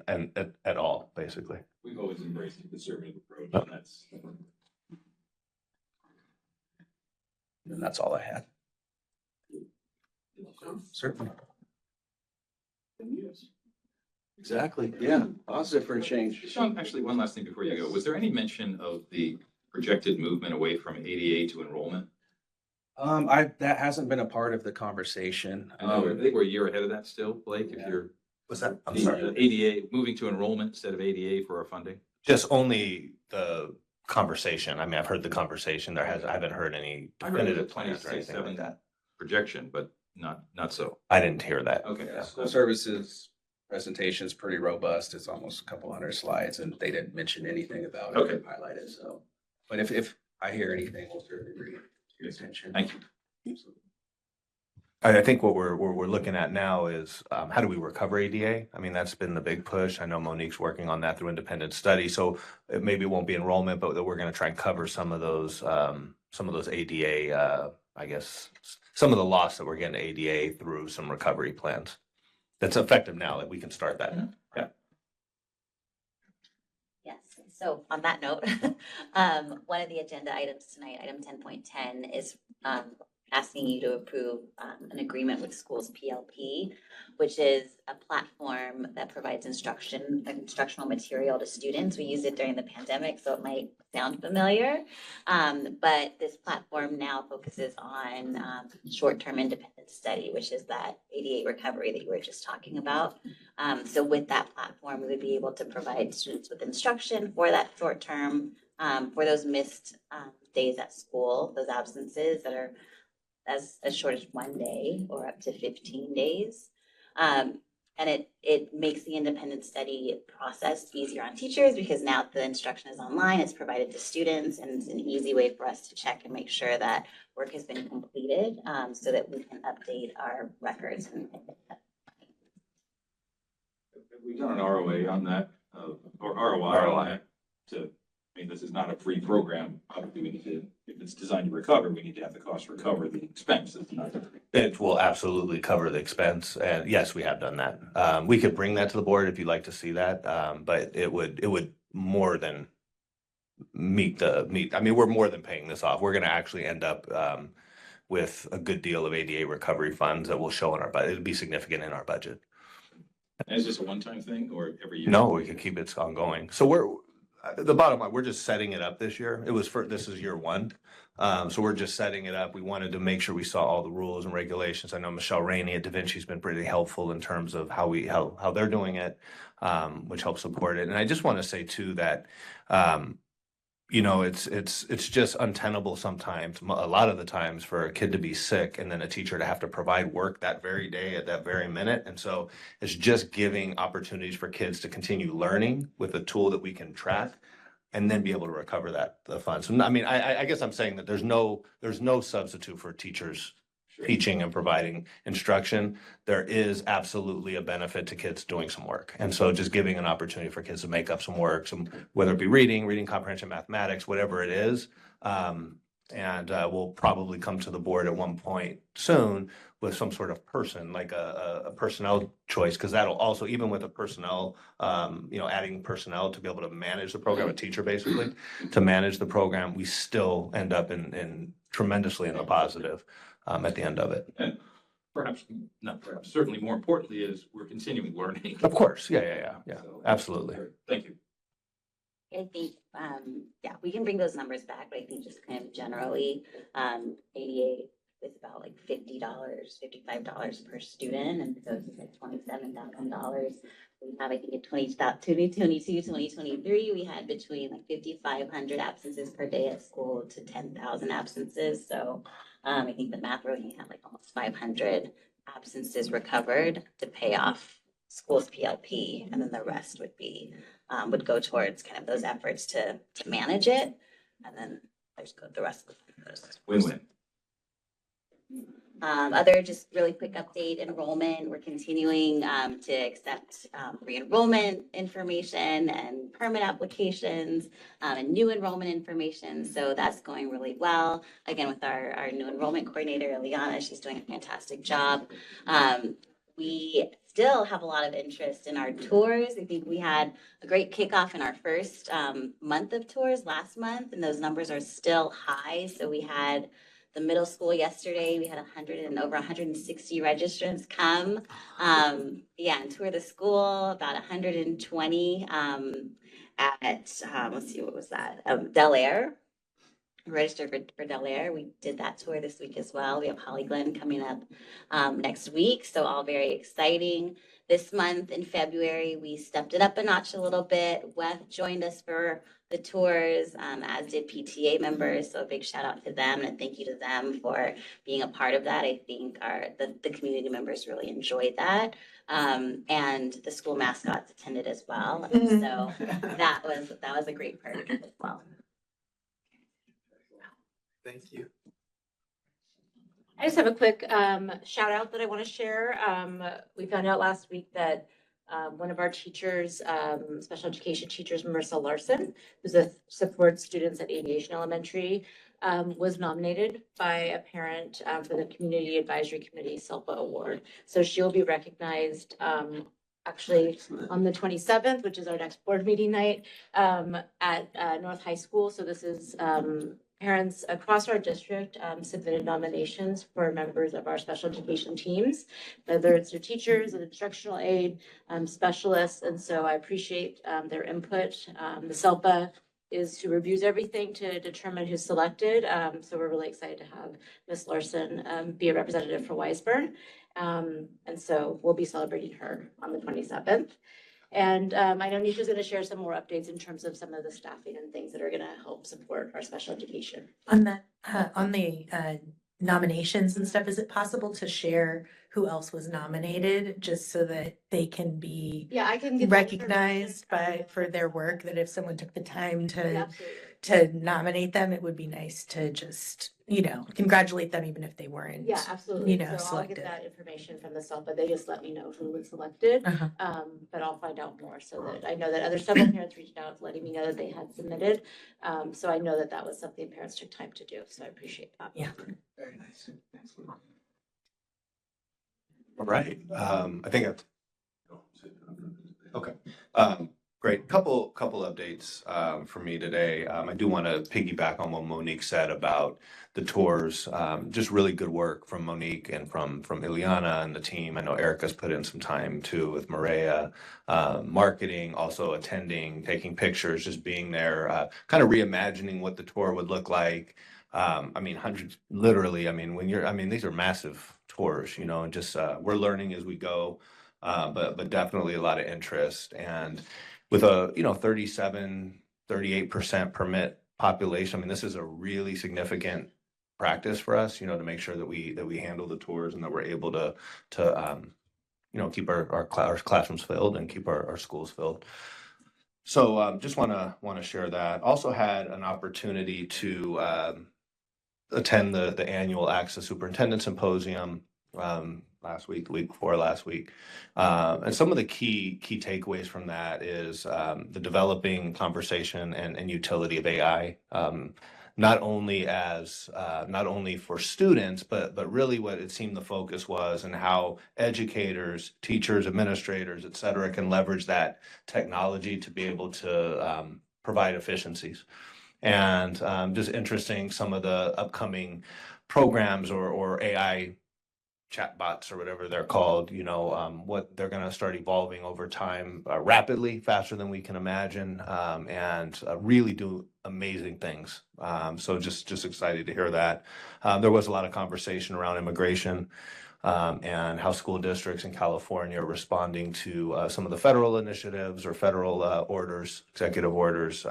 at all, basically. We've always embraced a conservative approach, and that's all I had. Certainly. Exactly. Yeah. Positive for a change. Sean, actually, one last thing before you go. Was there any mention of the projected movement away from ADA to enrollment? That hasn't been a part of the conversation. I know, I think we're a year ahead of that still, Blake, if you're. What's that? I'm the, sorry. ADA, moving to enrollment instead of ADA for our funding? Just only the conversation. I mean, I've heard the conversation. I haven't heard any I heard definitive a plans or anything like 26-7 that. projection, but not so. I didn't hear that. Okay. School services presentation is pretty robust. It's almost a couple hundred slides and they didn't mention anything about it. Okay. Highlighted, so. But if I hear anything, we'll certainly bring it to your attention. Thank you. I think what we're looking at now is how do we recover ADA? I mean, that's been the big push. I know Monique's working on that through independent study. So maybe it won't be enrollment, but we're going to try and cover some of those ADA, I guess, some of the loss that we're getting to ADA through some recovery plans. That's effective now. Like we can start that. Yeah. Yes, so on that note, one of the agenda items tonight, item 10.10, is asking you to approve an agreement with Schools PLP, which is a platform that provides instructional material to students. We used it during the pandemic, so it might sound familiar. But this platform now focuses on short-term independent study, which is that ADA recovery that you were just talking about. So with that platform, we would be able to provide students with instruction for that short term, for those missed days at school, those absences that are as short as 1 day or up to 15 days. And it makes the independent study process easier on teachers because now the instruction is online, it's provided to students, and it's an easy way for us to check and make sure that work has been completed so that we can update our records. Have we done an ROA on that, or ROI on that? I mean, this is not a free program. Obviously, we need to, if it's designed to recover, we need to have the cost recover the expense. It will absolutely cover the expense. And yes, we have done that. We could bring that to the board if you'd like to see that. But it would more than meet. I mean, we're more than paying this off. We're going to actually end up with a good deal of ADA recovery funds that will show in our budget. It'll be significant in our budget. And is this a one-time thing or every year? No, we could keep it ongoing. So the bottom line, we're just setting it up this year. This is year one. So we're just setting it up. We wanted to make sure we saw all the rules and regulations. I know Michelle Rainey at Da Vinci's been pretty helpful in terms of how they're doing it, which helps support it. And I just want to say too that, it's just untenable sometimes, a lot of the times, for a kid to be sick and then a teacher to have to provide work that very day at that very minute. And so it's just giving opportunities for kids to continue learning with a tool that we can track and then be able to recover the funds. I mean, I guess I'm saying that there's no substitute for teachers teaching and providing instruction. There is absolutely a benefit to kids doing some work. And so just giving an opportunity for kids to make up some work, whether it be reading comprehension, mathematics, whatever it is. And we'll probably come to the board at one point soon with some sort of person, like a personnel choice, because that'll also, even with a personnel, adding personnel to be able to manage the program, a teacher basically, to manage the program, we still end up in tremendously in the positive at the end of it. And certainly more importantly is we're continuing learning. Of course, yeah, so, absolutely. Thank you. I think, we can bring those numbers back, but I think just kind of generally, ADA is about like $50, $55 per student, and so it's like $27,000. We have, I think, in 2022, 2023, we had between like 5,500 absences per day at school to 10,000 absences. So I think the math wrote we had like almost 500 absences recovered to pay off schools PLP, and then the rest would go towards kind of those efforts to manage it, and then there's the rest of those. Win-win. Other just really quick update, enrollment, we're continuing to accept re-enrollment information and permit applications and new enrollment information. So that's going really well. Again, with our new enrollment coordinator, Eliana, she's doing a fantastic job. We still have a lot of interest in our tours. I think we had a great kickoff in our first month of tours last month, and those numbers are still high. So we had the middle school yesterday. We had 100 and over 160 registrants come. And tour the school, about 120 at, let's see, what was that? Del Air. Registered for Del Air. We did that tour this week as well. We have Holly Glen coming up next week. So all very exciting. This month in February, we stepped it up a notch a little bit. WEF joined us for the tours, as did PTA members. So a big shout out to them and thank you to them for being a part of that. I think the community members really enjoyed that. And the school mascots attended as well. So that was a great perk as well. Thank you. I just have a quick shout out that I want to share. We found out last week that one of our teachers, special education teachers, Marissa Larson, who's a supports students at Aviation Elementary, was nominated by a parent for the Community Advisory Committee SELPA Award. So she'll be recognized actually on the 27th, which is our next board meeting night, at North High School. So this is parents across our district submitted nominations for members of our special education teams, whether it's their teachers, an instructional aide, specialists. And so I appreciate their input. The SELPA is who reviews everything to determine who's selected. So we're really excited to have Ms. Larson be a representative for Weisburn. And so we'll be celebrating her on the 27th. And I know Nisha's going to share some more updates in terms of some of the staffing and things that are going to help support our special education. On the nominations and stuff, is it possible to share who else was nominated just so that they can be I can get recognized for their work? That if someone took the time to nominate them, it would be nice to just congratulate them even if they weren't. Yeah, absolutely. So selected. I'll get that information from the SELPA. They just let me know who was selected. But I'll find out more so that I know that several parents reached out letting me know that they had submitted. So I know that was something parents took time to do. So I appreciate that. Yeah. Very nice. Excellent. All right. I think okay. Great. Couple updates for me today. I do want to piggyback on what Monique said about the tours. Just really good work from Monique and from Ileana and the team. I know Erica's put in some time too with Maria, marketing, also attending, taking pictures, just being there, kind of reimagining what the tour would look like. Hundreds, literally. These are massive tours, and just we're learning as we go, but definitely a lot of interest. And with a 38% permit population, this is a really significant practice for us, to make sure that we handle the tours and that we're able to keep our classrooms filled and keep our schools filled. So just want to share that. Also had an opportunity to attend the annual Access Superintendent Symposium last week, the week before last week. And some of the key takeaways from that is the developing conversation and utility of AI, not only for students, but really what it seemed the focus was and how educators, teachers, administrators, et cetera, can leverage that technology to be able to provide efficiencies. And just interesting, some of the upcoming programs or AI chatbots or whatever they're called, what they're going to start evolving over time rapidly, faster than we can imagine, and really do amazing things. So just excited to hear that. There was a lot of conversation around immigration and how school districts in California are responding to some of the federal initiatives or federal orders, executive orders.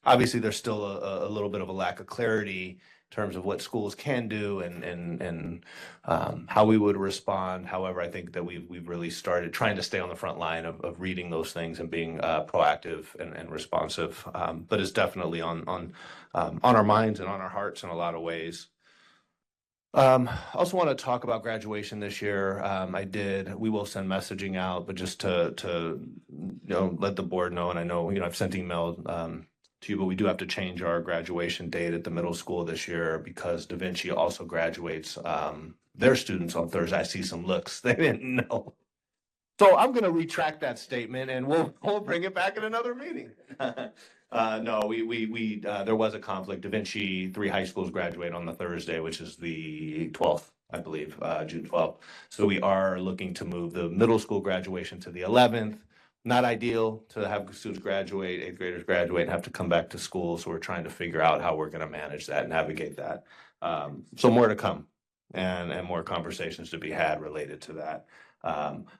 Obviously, there's still a little bit of a lack of clarity in terms of what schools can do and how we would respond. However, I think that we've really started trying to stay on the front line of reading those things and being proactive and responsive. But it's definitely on our minds and on our hearts in a lot of ways. Also want to talk about graduation this year. We will send messaging out, but just to let the board know, and I know I've sent email to you, but we do have to change our graduation date at the middle school this year because Da Vinci also graduates their students on Thursday. I see some looks they didn't know. So I'm going to retract that statement and we'll bring it back in another meeting. No, there was a conflict. Da Vinci, 3 high schools graduate on the Thursday, which is the 12th, I believe, June 12th. So we are looking to move the middle school graduation to the 11th. Not ideal to have students graduate, 8th graders graduate and have to come back to school. So we're trying to figure out how we're going to manage that, navigate that. So more to come and more conversations to be had related to that.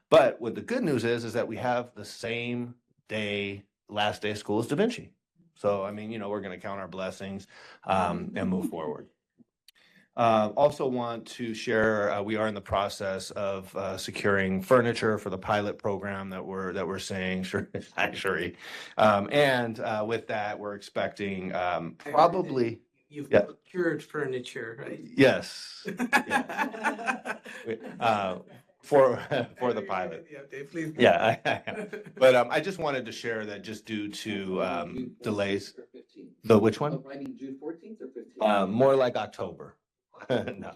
But what the good news is that we have the same day, last day of school as Da Vinci. So, I mean, we're going to count our blessings and move forward. Also want to share, we are in the process of securing furniture for the pilot program that we're saying. Sure, hi, Shuri. And with that, we're expecting probably. You've procured furniture, right? Yes. For the pilot. Yeah, Dave, please. Yeah, I am. But I just wanted to share that just due to delays. The which one? June 14th or 15th? More like October. No.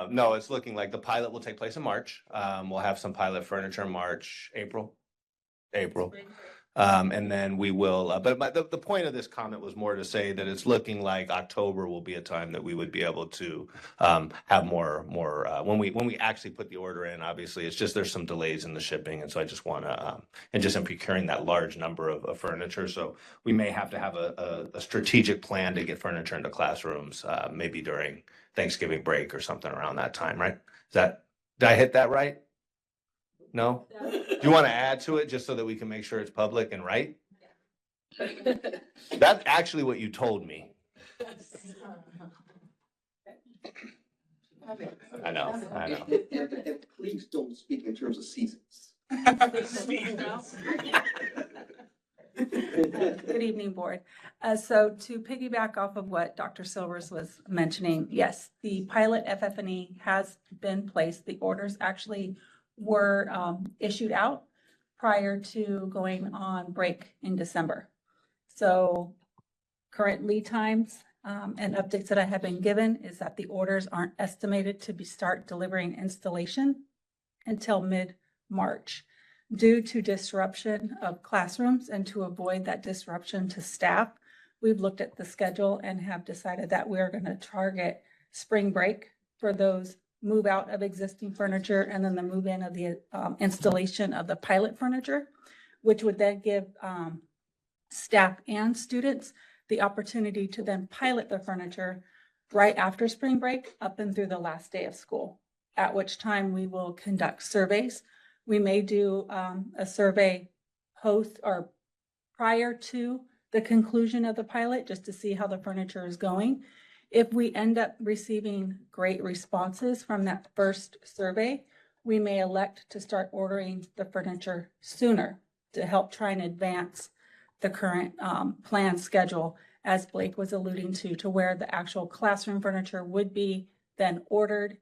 No, it's looking like the pilot will take place in March. We'll have some pilot furniture in March, April. And then we will, but the point of this comment was more to say that it's looking like October will be a time that we would be able to have more when we actually put the order in. Obviously, it's just there's some delays in the shipping, and so I just want to and just in procuring that large number of furniture. So we may have to have a strategic plan to get furniture into classrooms, maybe during Thanksgiving break or something around that time. Right? Did I hit that right? No? Do you want to add to it just so that we can make sure it's public and right? That's actually what you told me. I know. And please don't speak in terms of seasons. Good evening, board. So to piggyback off of what Dr. Silvers was mentioning, yes, the pilot FF&E has been placed. The orders actually were issued out prior to going on break in December. So current lead times and updates that I have been given is that the orders aren't estimated to start delivering installation until mid-March. Due to disruption of classrooms and to avoid that disruption to staff, we've looked at the schedule and have decided that we're going to target spring break for those move out of existing furniture and then the move in of the installation of the pilot furniture, which would then give staff and students the opportunity to then pilot the furniture right after spring break up and through the last day of school, at which time we will conduct surveys. We may do a survey post or prior to the conclusion of the pilot just to see how the furniture is going. If we end up receiving great responses from that first survey, we may elect to start ordering the furniture sooner to help try and advance the current plan schedule, as Blake was alluding to where the actual classroom furniture would be then ordered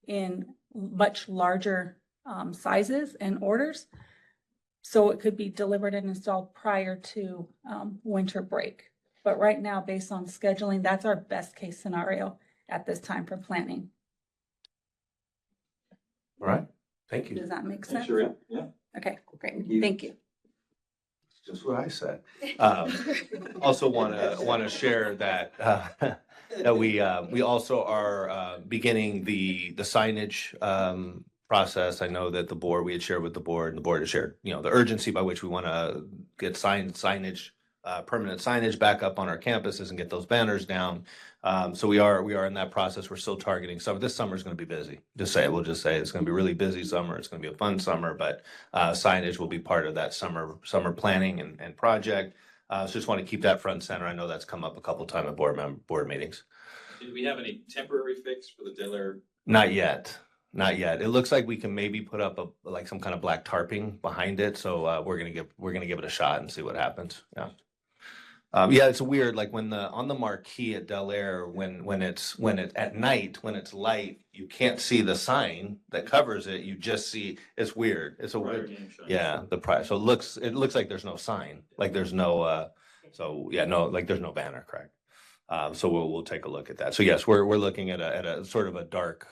in much larger sizes and orders. So it could be delivered and installed prior to winter break. But right now, based on scheduling, that's our best case scenario at this time for planning. All right. Thank you. Does that make sense? Sure. Yeah. Okay, great. Thank you. Just what I said. Also want to share that that we also are beginning the signage process. I know that the board, we had shared with the board, and the board had shared, the urgency by which we want to get signage, permanent signage back up on our campuses and get those banners down. So we are in that process. We're still targeting summer. This summer is going to be busy. We'll just say it's going to be a really busy summer. It's going to be a fun summer, but signage will be part of that summer planning and project. So just want to keep that front and center. I know that's come up a couple of times at board meetings. Did we have any temporary fix for the Delaire? Not yet. Not yet. It looks like we can maybe put up some kind of black tarping behind it. So we're gonna give it a shot and see what happens. Yeah. Yeah, it's weird. Like on the marquee at Delaire, when it's at night, when it's light, you can't see the sign that covers it. You just see, it's weird. It's a weird. Yeah, the price. So it looks like there's no sign. Like there's no. So yeah, no, like there's no banner, correct? So we'll take a look at that. So yes, we're looking at a sort of a dark,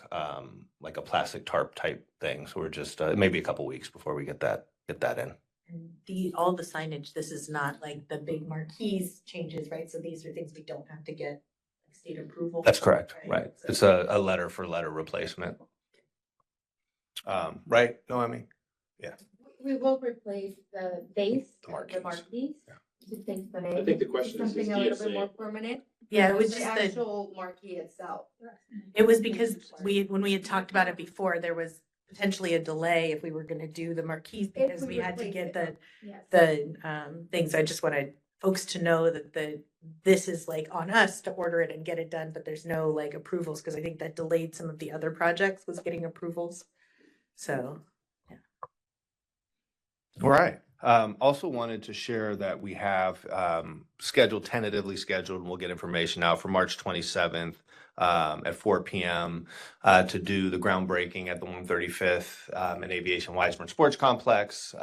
like a plastic tarp type thing. So we're just maybe a couple weeks before we get that in. And all the signage, this is not like the big marquees changes, right? So these are things we don't have to get state approval. That's correct, for, right? So- It's a letter for letter replacement. Right, no, I mean, yeah. We will replace the base, The of the marquees. To think that I think the question is something a little DSA. bit more permanent. Yeah, it was The just the, actual marquee itself. it was because when we had talked about it before, there was potentially a delay if we were gonna do the marquees because we had to get Yes. the things. I just wanted folks to know that this is like on us to order it and get it done, but there's no like approvals, because I think that delayed some of the other projects was getting approvals. So. All right. Also wanted to share that we have tentatively scheduled, and we'll get information out for March 27th at 4 p.m. To do the groundbreaking at the 135th and Aviation Weisman Sports Complex.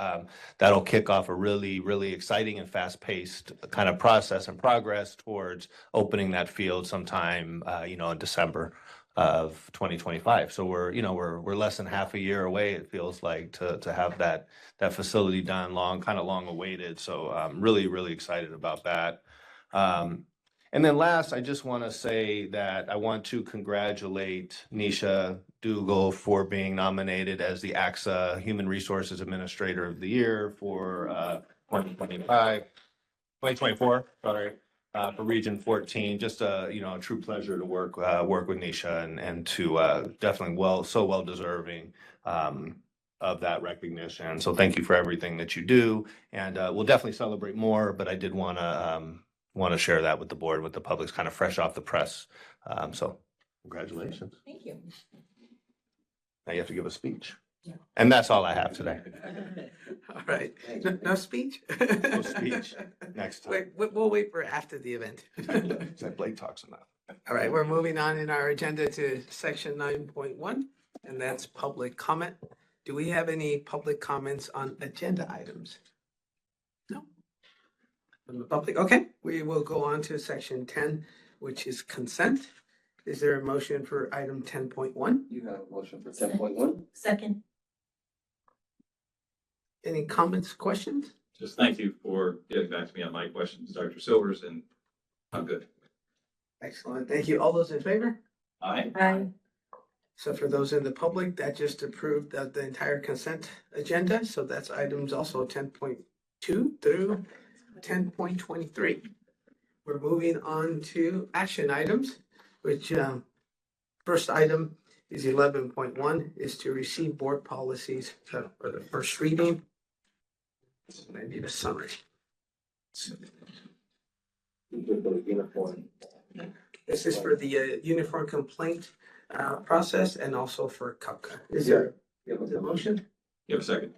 That'll kick off a really, really exciting and fast-paced kind of process and progress towards opening that field sometime, in December of 2025. So we're less than half a year away, it feels like, to have that facility done, long awaited. So I'm really, really excited about that. And then last, I just want to say that I want to congratulate Nisha Dougal for being nominated as the AXA Human Resources Administrator of the Year for 2024, sorry. For Region 14, just a true pleasure to work with Nisha and to definitely so well deserving of that recognition. So thank you for everything that you do, and we'll definitely celebrate more. But I did want to share that with the board, with the public, kind of fresh off the press. So congratulations. Thank you. Now you have to give a speech, and that's all I have today. All right, no speech? No speech. Next time. We'll wait for after the event. Said Blake talks enough. All right, we're moving on in our agenda to section 9.1, and that's public comment. Do we have any public comments on agenda items? No? From the public, okay, we will go on to section 10, which is consent. Is there a motion for item 10.1? You have a motion for 10.1? Second. Any comments, questions? Just thank you for getting back to me on my questions, Dr. Silvers, and I'm good. Excellent, thank you. All those in favor? Aye. Aye. So for those in the public, that just approved the entire consent agenda. So that's items also 10.2 through 10.23. We're moving on to action items, which first item is 11.1 is to receive board policies for the first reading. Maybe the summary. This is for the uniform complaint process and also for CUPCA. Is there a motion? You have a second?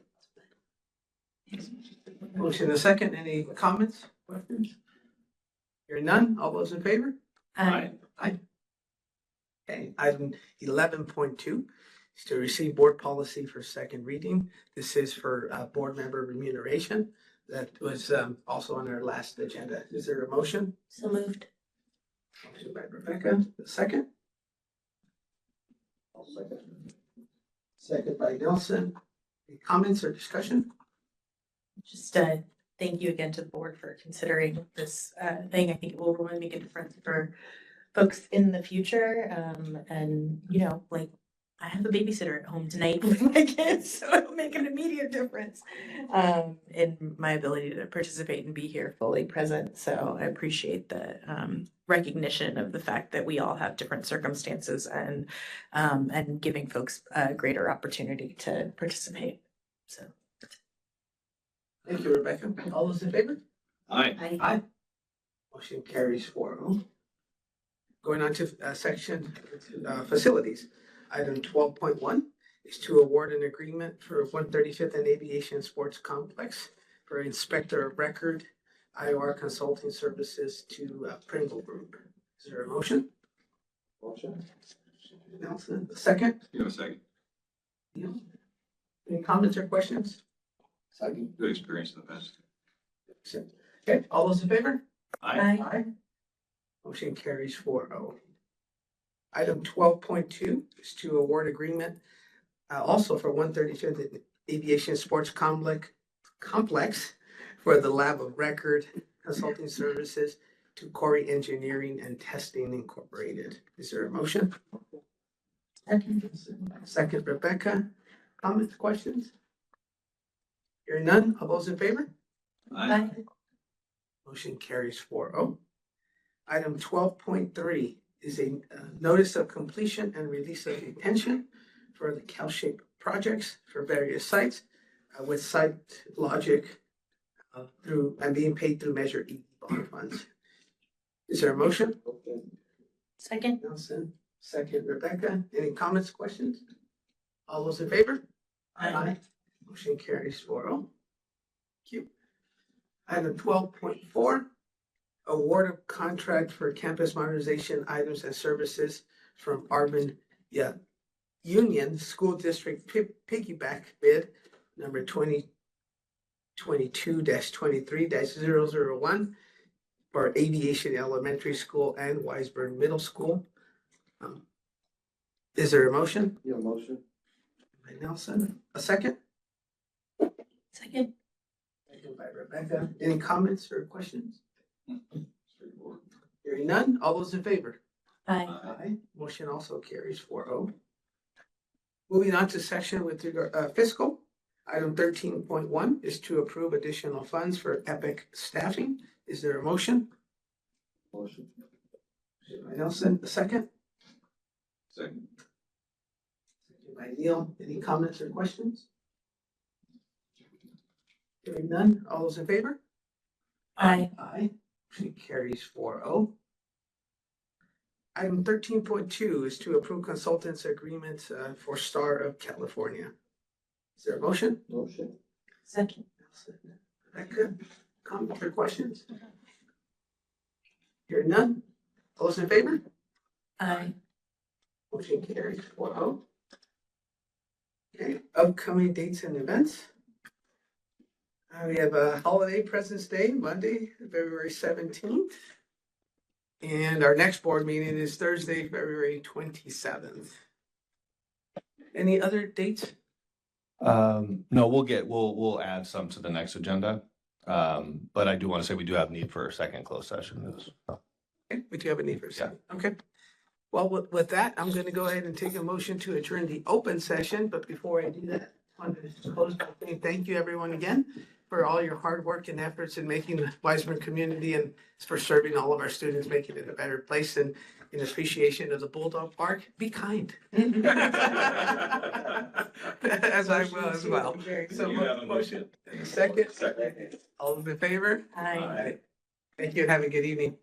Motion a second. Any comments? Questions? Hearing none. All those in favor? Aye. Aye. Okay, item 11.2 is to receive board policy for second reading. This is for board member remuneration. That was also on our last agenda. Is there a motion? So moved. Motion by Rebecca. Second? Second by Nelson. Any comments or discussion? Just thank you again to the board for considering this thing. I think it will really make a difference for folks in the future. And like I have a babysitter at home tonight with my kids, so it'll make an immediate difference in my ability to participate and be here fully present. So I appreciate the recognition of the fact that we all have different circumstances and giving folks a greater opportunity to participate. So. Thank you, Rebecca. All those in favor? Aye. Aye. Motion carries 4-0. Going on to section facilities. Item 12.1 is to award an agreement for 135th and Aviation Sports Complex for Inspector of Record IOR Consulting Services to Pringle Group. Is there a motion? Motion. Nelson, second? You have a second? Yeah. Any comments or questions? Second. Good experience in the past. Okay, all those in favor? Aye. Aye. Motion carries 4-0. Item 12.2 is to award agreement also for 135th Aviation Sports complex for the Lab of Record Consulting Services to Corey Engineering and Testing Incorporated. Is there a motion? Second, Rebecca. Comments, questions? Hearing none, all those in favor? Aye. Motion carries 4-0. Item 12.3 is a notice of completion and release of detention for the CalShape projects for various sites with Site Logic through and being paid through Measure E bond funds. Is there a motion? Second. Nelson, second, Rebecca. Any comments, questions? All those in favor? Aye. Motion carries 4-0. Thank you. Item 12.4, award of contract for campus modernization items and services from Arbin Union School District piggyback bid number 2022-23-001 for Aviation Elementary School and Wiseburn Middle School. Is there a motion? Yeah, motion. By Nelson, a second? Second. Second by Rebecca. Any comments or questions? Hearing none, all those in favor? Aye. Aye. Motion also carries 4-0. Moving on to section with regard fiscal. Item 13.1 is to approve additional funds for EPIC staffing. Is there a motion? Motion. By Nelson, a second? Second. Second by Neil. Any comments or questions? Hearing none, all those in favor? Aye. Aye. Motion carries 4-0. Item 13.2 is to approve consultants agreement for Star of California. Is there a motion? Motion. Second. Rebecca, comments or questions? Hearing none, all those in favor? Aye. Motion carries 4-0. Okay, upcoming dates and events. We have a holiday President's Day, Monday, February 17th. And our next board meeting is Thursday, February 27th. Any other dates? No, we'll add some to the next agenda. But I do want to say we do have need for a second closed session. Okay, we do have a need for a second. Okay. Well, with that, I'm going to go ahead and take a motion to adjourn the open session. But before I do that, I want to close by saying thank you, everyone, again, for all your hard work and efforts in making the Wiseburn community and for serving all of our students, making it a better place, and in appreciation of the Bulldog Park, be kind. As I will as well. So motion, second. All those in favor? Aye. Thank you and have a good evening.